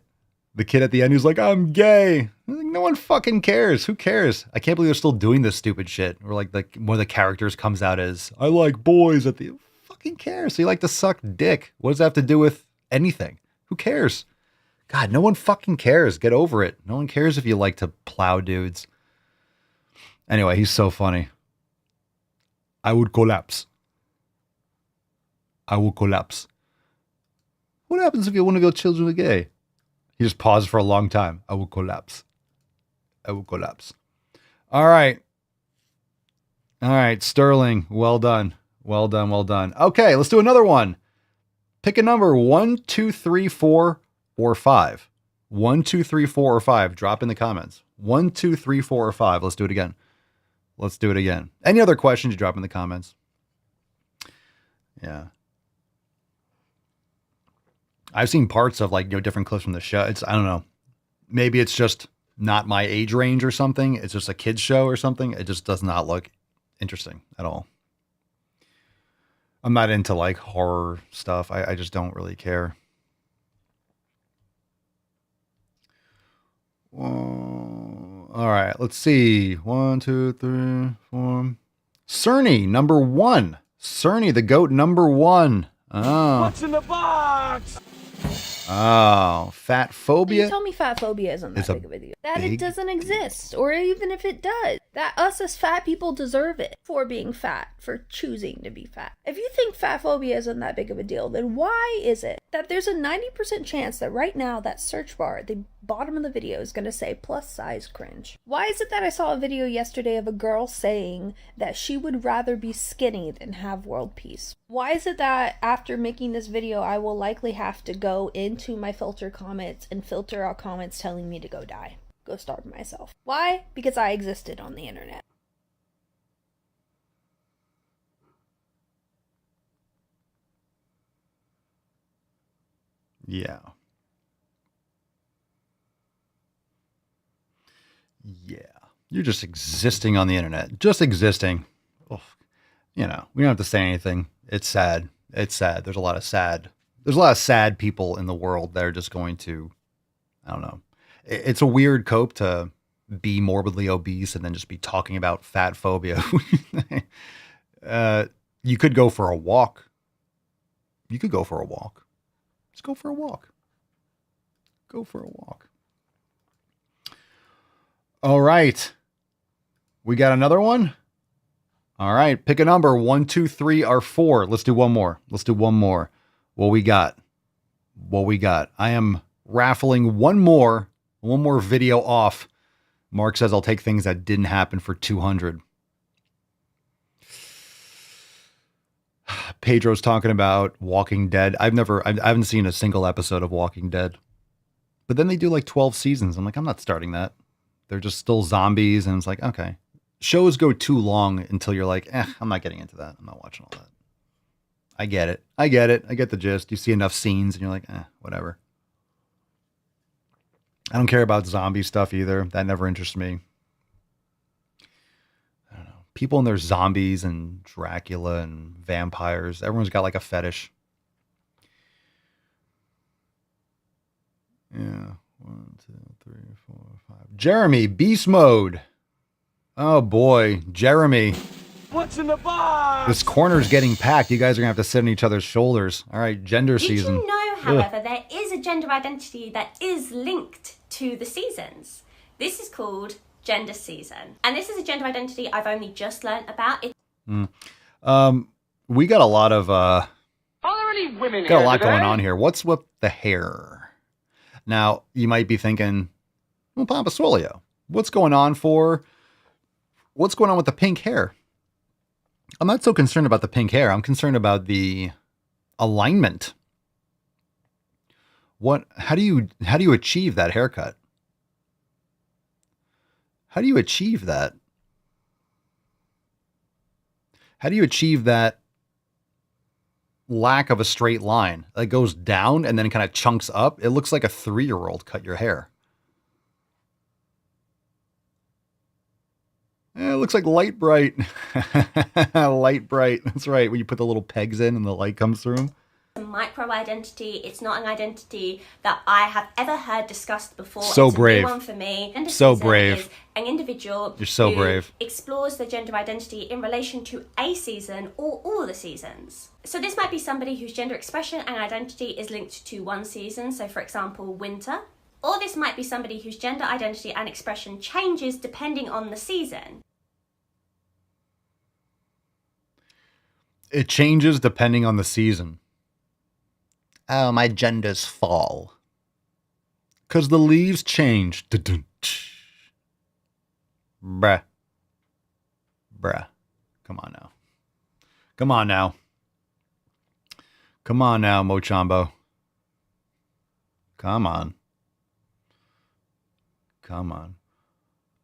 The kid at the end who's like, I'm gay. Like, no one fucking cares. Who cares? I can't believe they're still doing this stupid shit. Or like one of the characters comes out as, I like boys at the... Who fucking cares? So you like to suck dick. What does that have to do with anything? Who cares? God, no one fucking cares. Get over it. No one cares if you like to plow dudes. Anyway, he's so funny. I would collapse. I will collapse. What happens if one of your children are gay? He just paused for a long time. I will collapse. I will collapse. All right. All right, Sterling. Well done. Well done. Well done. Okay, let's do another one. Pick a number 1, 2, 3, 4, or 5. 1, 2, 3, 4, or 5. Drop in the comments. 1, 2, 3, 4, or 5. Let's do it again. Let's do it again. Any other questions, you drop in the comments. Yeah. I've seen parts of different clips from the show. I don't know. Maybe it's just not my age range or something. It's just a kid's show or something. It just does not look interesting at all. I'm not into horror stuff. I just don't really care. All right, let's see. 1, 2, 3, 4. Cerny, number 1. Cerny, the goat, number 1. Oh. What's in the box? Oh, fat phobia. You tell me fat phobia isn't that big of a deal. That big it doesn't exist, or even if it does, that us as fat people deserve it for being fat, for choosing to be fat. If you think fat phobia isn't that big of a deal, then why is it that there's a 90% chance that right now that search bar at the bottom of the video is going to say plus size cringe? Why is it that I saw a video yesterday of a girl saying that she would rather be skinny than have world peace? Why is it that after making this video, I will likely have to go into my filter comments and filter out comments telling me to go die, go starve myself? Why? Because I existed on the internet. Yeah. Yeah. You're just existing on the internet. Just existing. Ugh. We don't have to say anything. It's sad. It's sad. There's a lot of sad people in the world that are just going to, I don't know. It's a weird cope to be morbidly obese and then just be talking about fat phobia. You could go for a walk. You could go for a walk. Just go for a walk. Go for a walk. All right. We got another one. All right. Pick a number. 1, 2, 3, or 4. Let's do one more. Let's do one more. What we got? What we got? I am raffling one more video off. Mark says I'll take things that didn't happen for 200. Pedro's talking about Walking Dead. I haven't seen a single episode of Walking Dead. But then they do like 12 seasons. I'm like, I'm not starting that. They're just still zombies. And it's like, okay. Shows go too long until you're like, I'm not getting into that. I'm not watching all that. I get it. I get the gist. You see enough scenes and you're like, whatever. I don't care about zombie stuff either. That never interests me. I don't know. People and their zombies and Dracula and vampires. Everyone's got like a fetish. Yeah. 1, 2, 3, 4, 5. Jeremy, beast mode. Oh boy, Jeremy. What's in the box? This corner's getting packed. You guys are gonna have to sit on each other's shoulders. All right, gender season. Did you know, however, there is a gender identity that is linked to the seasons? This is called gender season. And this is a gender identity I've only just learnt about. We got a lot of Are there any women got a here lot today? going on here. What's with the hair? Now, you might be thinking, well, Papa Swolio, what's going on with the pink hair? I'm not so concerned about the pink hair. I'm concerned about the alignment. How do you achieve that haircut? How do you achieve that? How do you achieve that lack of a straight line? It goes down and then kind of chunks up. It looks like a 3-year-old cut your hair. It looks like light bright. Light bright. That's right. When you put the little pegs in and the light comes through them. A micro identity. It's not an identity that I have ever heard discussed before. So it's brave. A new one for me. Gender So season brave. is an individual You're so who brave. explores their gender identity in relation to a season or all the seasons. So this might be somebody whose gender expression and identity is linked to one season. So for example, winter. Or this might be somebody whose gender identity and expression changes depending on the season. It changes depending on the season. Oh, my gender's fall. 'Cause the leaves change. Bruh. Come on now. Come on now, Mochambo. Come on.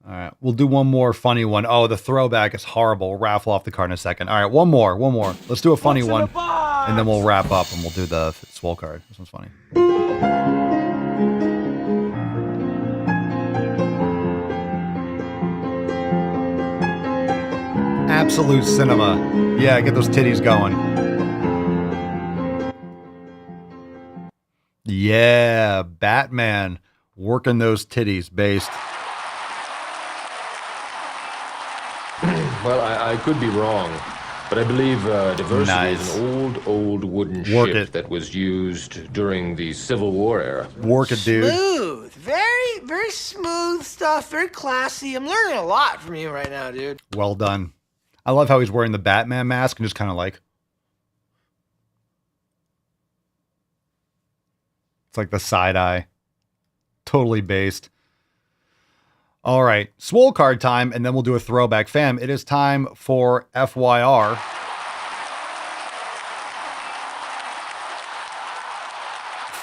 All right, we'll do one more funny one. Oh, the throwback is horrible. We'll raffle off the card in a second. All right, one more. Let's do a funny one, and then we'll wrap up and we'll do the Swole card. This one's funny. Absolute cinema. Yeah, get those titties going. Yeah, Batman working those titties based. Well, I could be wrong, but I believe diversity is an old wooden ship that was used during the Civil War era. Work it, dude. Smooth. Very, very smooth stuff. Very classy. I'm learning a lot from you right now, dude. Well done. I love how he's wearing the Batman mask and just kind of like... It's like the side eye. Totally based. All right, Swole card time, and then we'll do a throwback. Fam, it is time for FYR.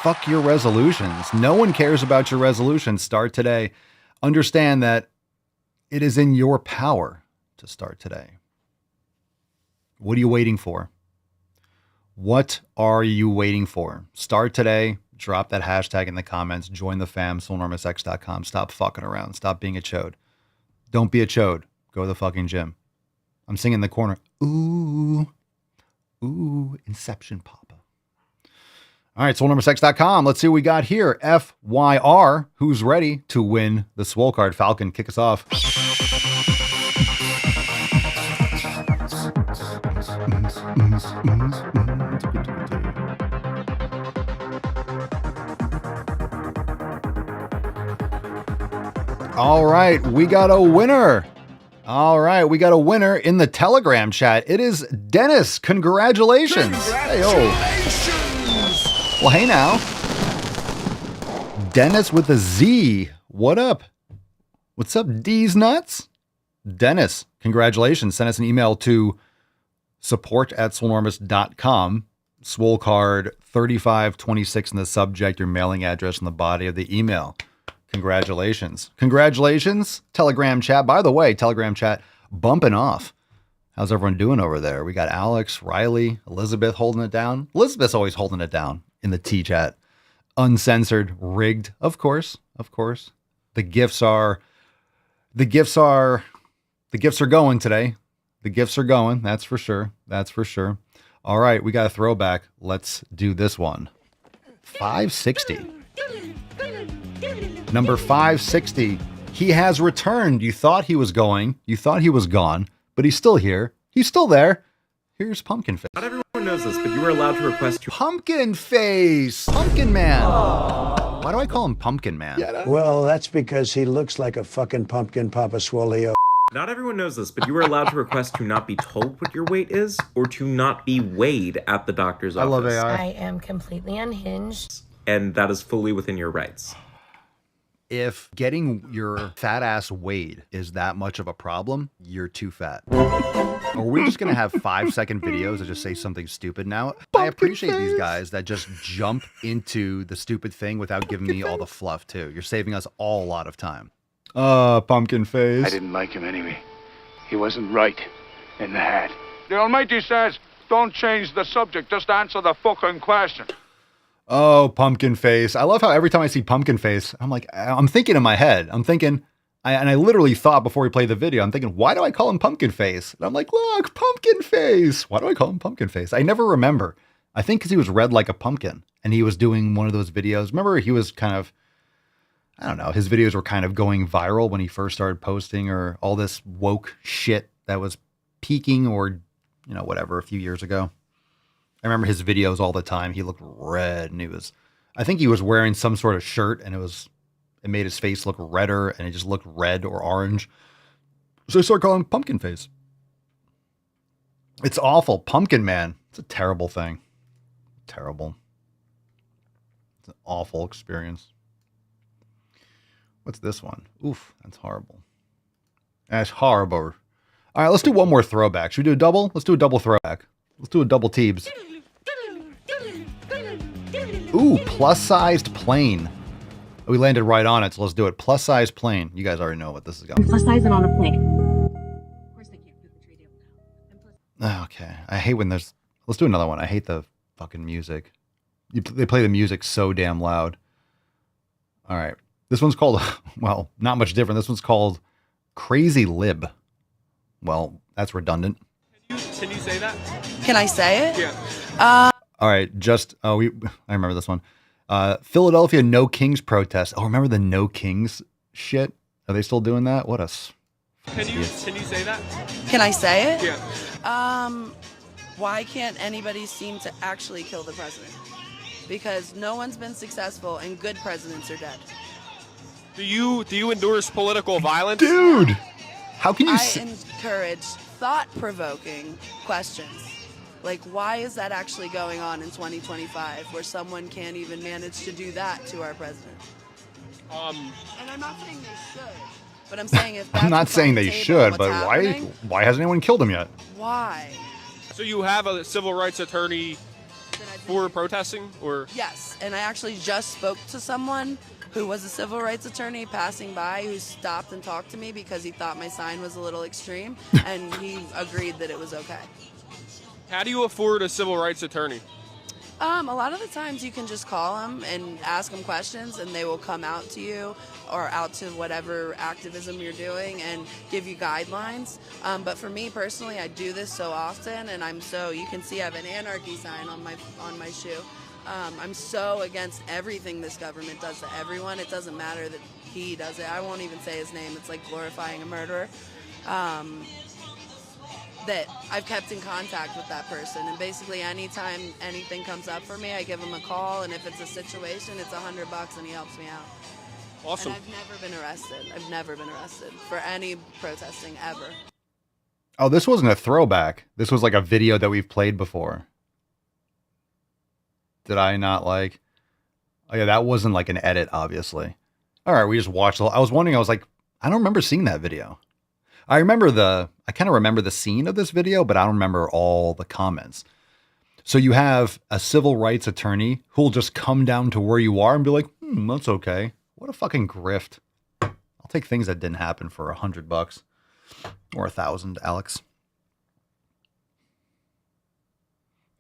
Fuck your resolutions. No one cares about your resolutions. Start today. Understand that it is in your power to start today. What are you waiting for? What are you waiting for? Start today. Drop that hashtag in the comments. Join the fam. SwoleNormousX.com. Stop fucking around. Stop being a chode. Don't be a chode. Go to the fucking gym. I'm singing in the corner. Ooh. Inception Papa. All right, SwoleNormousX.com. Let's see what we got here. FYR. Who's ready to win the Swole card? Falcon, kick us off. All right, we got a winner. In the Telegram chat. It is Dennis. Congratulations. Hey, well, hey now. Dennis with a Z. What up? What's up, D's nuts? Dennis, congratulations. Send us an email to support@swolenormous.com. Swole card 3526 in the subject, your mailing address in the body of the email. Congratulations. Congratulations, Telegram chat. By the way, Telegram chat bumping off. How's everyone doing over there? We got Alex, Riley, Elizabeth holding it down. Elizabeth's always holding it down in the T chat. Uncensored, rigged, of course, of course. The gifts are going today. The gifts are going. That's for sure. That's for sure. All right, we got a throwback. Let's do this one. 560. Number 560. He has returned. You thought he was going. You thought he was gone, but he's still here. He's still there. Here's Pumpkin Face. Not everyone knows this, but you were allowed to request your Pumpkin Face. Pumpkin Man. Aww. Why do I call him Pumpkin Man? Well, that's because he looks like a fucking pumpkin, Papa Swole. Not everyone knows this, but you were allowed to request to not be told what your weight is or to not be weighed at the doctor's office. I love AI. I am completely unhinged. And that is fully within your rights. If getting your fat ass weighed is that much of a problem, you're too fat. Are we just going to have 5-second videos that just say something stupid now? I appreciate these guys that just jump into the stupid thing without giving me all the fluff too. You're saving us all a lot of time. Pumpkin Face. I didn't like him anyway. He wasn't right in the head. The Almighty says, don't change the subject, just answer the fucking question. Oh, Pumpkin Face. I love how every time I see Pumpkin Face, I'm thinking in my head. And I literally thought before we played the video, I'm thinking, why do I call him Pumpkin Face? And I'm like, look, Pumpkin Face. Why do I call him Pumpkin Face? I never remember. I think because he was red like a pumpkin and he was doing one of those videos. Remember, he was kind of, I don't know, his videos were kind of going viral when he first started posting, or all this woke shit that was peaking, or, whatever, a few years ago. I remember his videos all the time. He looked red, and I think he was wearing some sort of shirt, and it made his face look redder, and it just looked red or orange. So I started calling him Pumpkin Face. It's awful. Pumpkin Man. It's a terrible thing. Terrible. It's an awful experience. What's this one? Oof, that's horrible. That's horrible. All right, let's do one more throwback. Should we do a double? Let's do a double throwback. Let's do a double Teebs. Ooh, plus-sized plane. We landed right on it, so let's do it. Plus-sized plane. You guys already know what this is going. Plus size and on a plane. Of course they can't put the trade now. Okay, I hate when there's... Let's do another one. I hate the fucking music. They play the music so damn loud. All right. This one's called, well, not much different. This one's called Crazy Lib. Well, that's redundant. Can you say that? Can I say it? Yeah. All right, I remember this one. Philadelphia No Kings protest. Oh, remember the No Kings shit? Are they still doing that? What a... Can you say that? Can I say it? Yeah. Why can't anybody seem to actually kill the president? Because no one's been successful and good presidents are dead. Do you endorse political violence? Dude! How can you I encourage thought-provoking questions. Like, why is that actually going on in 2025 where someone can't even manage to do that to our president? And I'm not saying they should, but I'm saying if that's I'm not saying they should, but why hasn't anyone killed him yet? Why? So you have a civil rights attorney for protesting, or? Yes, and I actually just spoke to someone who was a civil rights attorney passing by, who stopped and talked to me because he thought my sign was a little extreme, and he agreed that it was okay. How do you afford a civil rights attorney? A lot of the times you can just call them and ask them questions, and they will come out to you or out to whatever activism you're doing and give you guidelines. But for me personally, I do this so often, and you can see I have an anarchy sign on my shoe. I'm so against everything this government does to everyone. It doesn't matter that he does it. I won't even say his name. It's like glorifying a murderer. That I've kept in contact with that person, and basically anytime anything comes up for me, I give him a call, and if it's a situation, it's $100 and he helps me out. Awesome. And I've never been arrested. I've never been arrested for any protesting ever. Oh, this wasn't a throwback. This was like a video that we've played before. Did I not like? Oh yeah, that wasn't like an edit, obviously. All right, we just watched. I was wondering. I was like, I don't remember seeing that video. I kind of remember the scene of this video, but I don't remember all the comments. So you have a civil rights attorney who'll just come down to where you are and be like, that's okay. What a fucking grift. I'll take things that didn't happen for $100 or 1,000, Alex.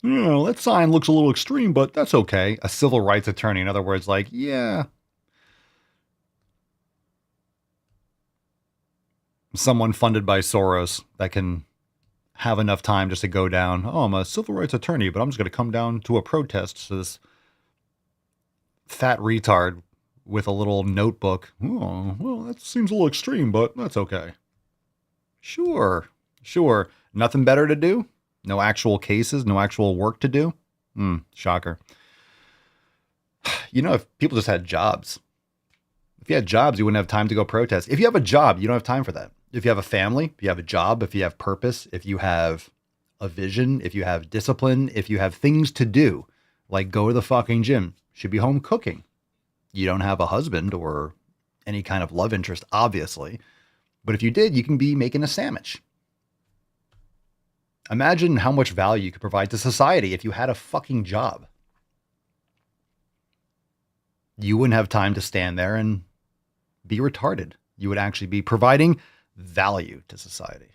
That sign looks a little extreme, but that's okay. A civil rights attorney, in other words, like, yeah. Someone funded by Soros that can have enough time just to go down. Oh, I'm a civil rights attorney, but I'm just going to come down to a protest. So this fat retard with a little notebook. Oh, well, that seems a little extreme, but that's okay. Sure. Nothing better to do? No actual cases, no actual work to do? Shocker. If people just had jobs. If you had jobs, you wouldn't have time to go protest. If you have a job, you don't have time for that. If you have a family, if you have a job, if you have purpose, if you have a vision, if you have discipline, if you have things to do, like go to the fucking gym, should be home cooking. You don't have a husband or any kind of love interest, obviously. But if you did, you can be making a sandwich. Imagine how much value you could provide to society if you had a fucking job. You wouldn't have time to stand there and be retarded. You would actually be providing value to society.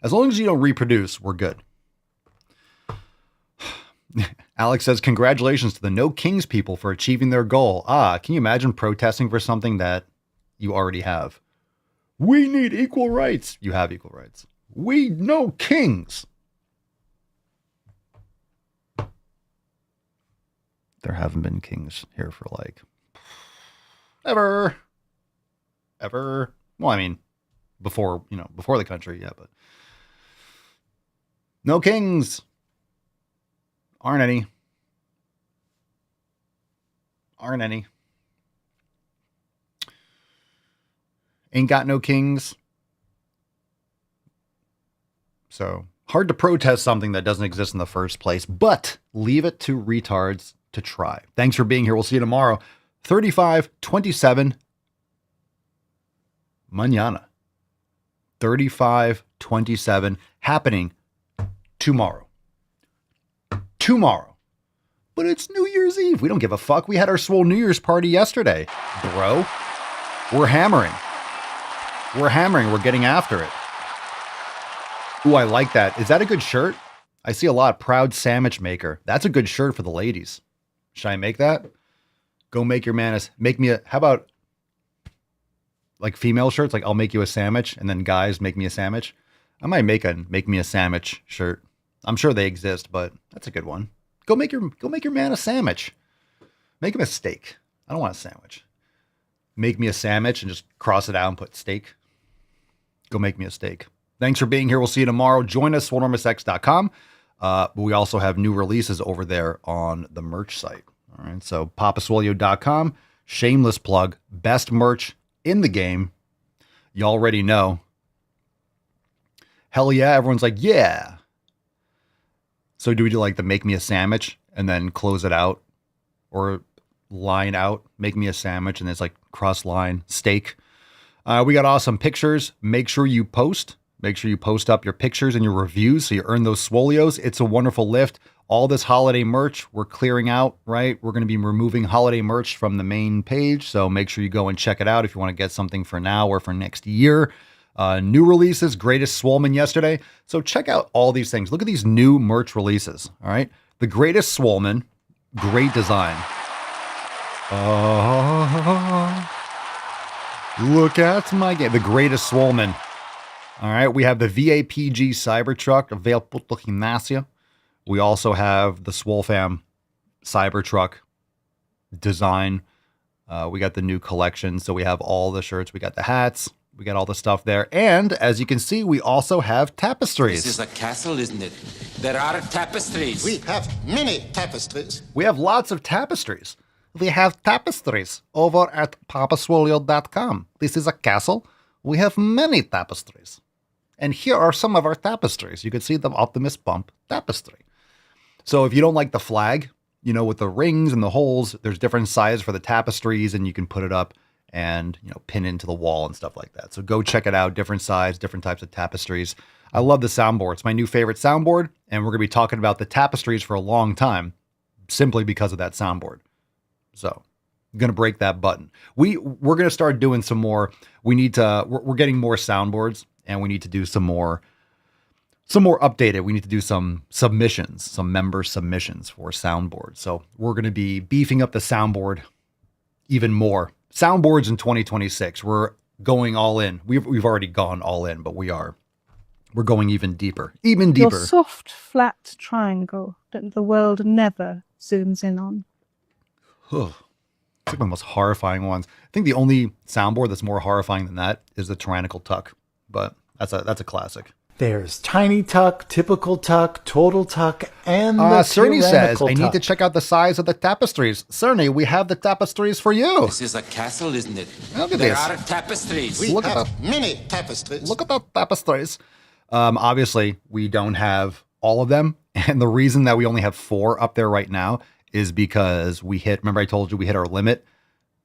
As long as you don't reproduce, we're good. Alex says, congratulations to the No Kings people for achieving their goal. Can you imagine protesting for something that you already have? We need equal rights. You have equal rights. We no kings. There haven't been kings here for like ever. Well, I mean, before the country, yeah, but no kings. Aren't any. Ain't got no kings. So hard to protest something that doesn't exist in the first place, but leave it to retards to try. Thanks for being here. We'll see you tomorrow. 35-27 mañana. 35-27 happening tomorrow. But it's New Year's Eve. We don't give a fuck. We had our Swole New Year's party yesterday, bro. We're hammering. We're getting after it. Ooh, I like that. Is that a good shirt? I see a lot. Proud Sandwich Maker. That's a good shirt for the ladies. Should I make that? Go make your man how about like female shirts? Like I'll make you a sandwich and then guys make me a sandwich. I might make me a sandwich shirt. I'm sure they exist, but that's a good one. Go make your man a sandwich. Make him a steak. I don't want a sandwich. Make me a sandwich and just cross it out and put steak. Go make me a steak. Thanks for being here. We'll see you tomorrow. Join us, swolenormousx.com. But we also have new releases over there on the merch site. All right. So papaswolio.com, shameless plug, best merch in the game. You already know. Hell yeah. Everyone's like, yeah. So do we do like the make me a sandwich and then close it out or line out, make me a sandwich and it's like cross line steak. We got awesome pictures. Make sure you post up your pictures and your reviews so you earn those Swolios. It's a wonderful lift. All this holiday merch we're clearing out, right? We're going to be removing holiday merch from the main page. So make sure you go and check it out if you want to get something for now or for next year. New releases, greatest Swoleman yesterday. So check out all these things. Look at these new merch releases. All right. The greatest Swoleman, great design. Look at my game. The greatest Swoleman. All right. We have the VAPG Cybertruck, Avail Puto Gimnasia. We also have the Swole Fam Cybertruck design. We got the new collection. So we have all the shirts. We got the hats. We got all the stuff there. And as you can see, we also have tapestries. This is a castle, isn't it? There are tapestries. We have many tapestries. We have lots of tapestries. We have tapestries over at papaswolio.com. This is a castle. We have many tapestries. And here are some of our tapestries. You can see the Optimus Bump tapestry. So if you don't like the flag, with the rings and the holes, there's different sizes for the tapestries and you can put it up and, you know, pin into the wall and stuff like that. So go check it out. Different size, different types of tapestries. I love the soundboard. It's my new favorite soundboard, and we're going to be talking about the tapestries for a long time simply because of that soundboard. So I'm going to break that button. We're going to start doing some more. We're getting more soundboards, and we need to do some more updated. We need to do some submissions, some member submissions for soundboards. So we're going to be beefing up the soundboard even more. Soundboards in 2026. We're going all in. We've already gone all in, but we're going even deeper. Even deeper. Your soft, flat triangle that the world never zooms in on. Ugh. It's like one of the most horrifying ones. I think the only soundboard that's more horrifying than that is the tyrannical tuck, but that's a classic. There's tiny tuck, typical tuck, total tuck, and the Cerny says, tyrannical I need to check out the size of the tapestries. Cerny, we have the tapestries for you. This is a castle, isn't it? Look at there this. are tapestries. We have many tapestries. Look at the tapestries. Obviously, we don't have all of them. And the reason that we only have 4 up there right now is because remember I told you we hit our limit?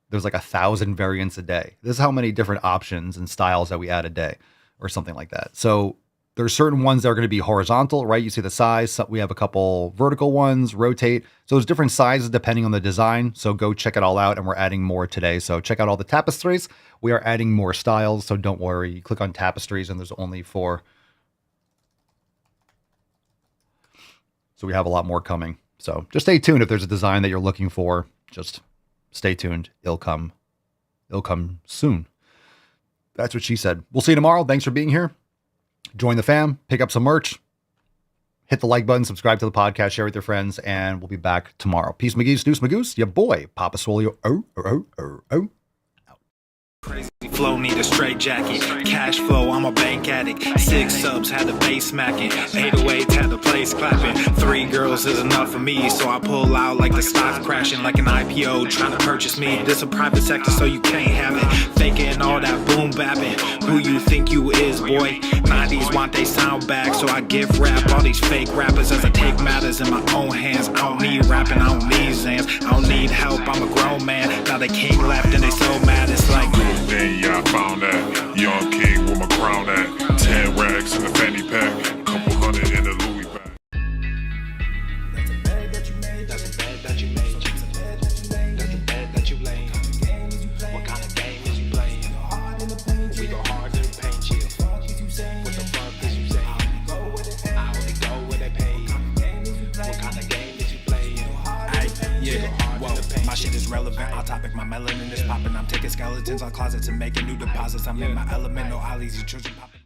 There's like 1,000 variants a day. This is how many different options and styles that we add a day or something like that. So there's certain ones that are going to be horizontal, right? You see the size. So we have a couple vertical ones, rotate. So there's different sizes depending on the design. So go check it all out, and we're adding more today. So check out all the tapestries. We are adding more styles, so don't worry. You click on tapestries and there's only 4. So we have a lot more coming. So just stay tuned. If there's a design that you're looking for, just stay tuned. It'll come soon. That's what she said. We'll see you tomorrow. Thanks for being here. Join the fam, pick up some merch, hit the like button, subscribe to the podcast, share with your friends, and we'll be back tomorrow. Peace, McGee's, Deuce, Magoose, your boy, Papa Swole. Crazy flow, need a straight jacket. Cash flow, I'm a bank addict. 6 subs, had the bass smacking. 808, had the place clapping. 3 girls is enough for me, so I pull out like the stock crashing. Like an IPO trying to purchase me. This a private sector, so you can't have it. Faking all that boom bapping. Who you think you is, boy? 90s want they sound back, so I give rap all these fake rappers as I take matters in my own hands. I don't need rapping, I don't need Zans. I don't need help, I'm a grown man. Now they king left and they so mad, it's like yeah, I found that. Young king with my crown at. 10 racks in the fanny pack. Couple hundred in the Louis bag. That's a bed that you made. That's a bed that you made. That's a bed that you laid. What kind of game is you playing? We go hard in the paint, chill. What the fuck is you saying? I only go where they pay. What kind of game is you playing? Yeah, whoa, my shit is relevant. On topic, my melanin is popping. I'm taking skeletons on closets and making new deposits. I'm in my element, no ollies, you children popping.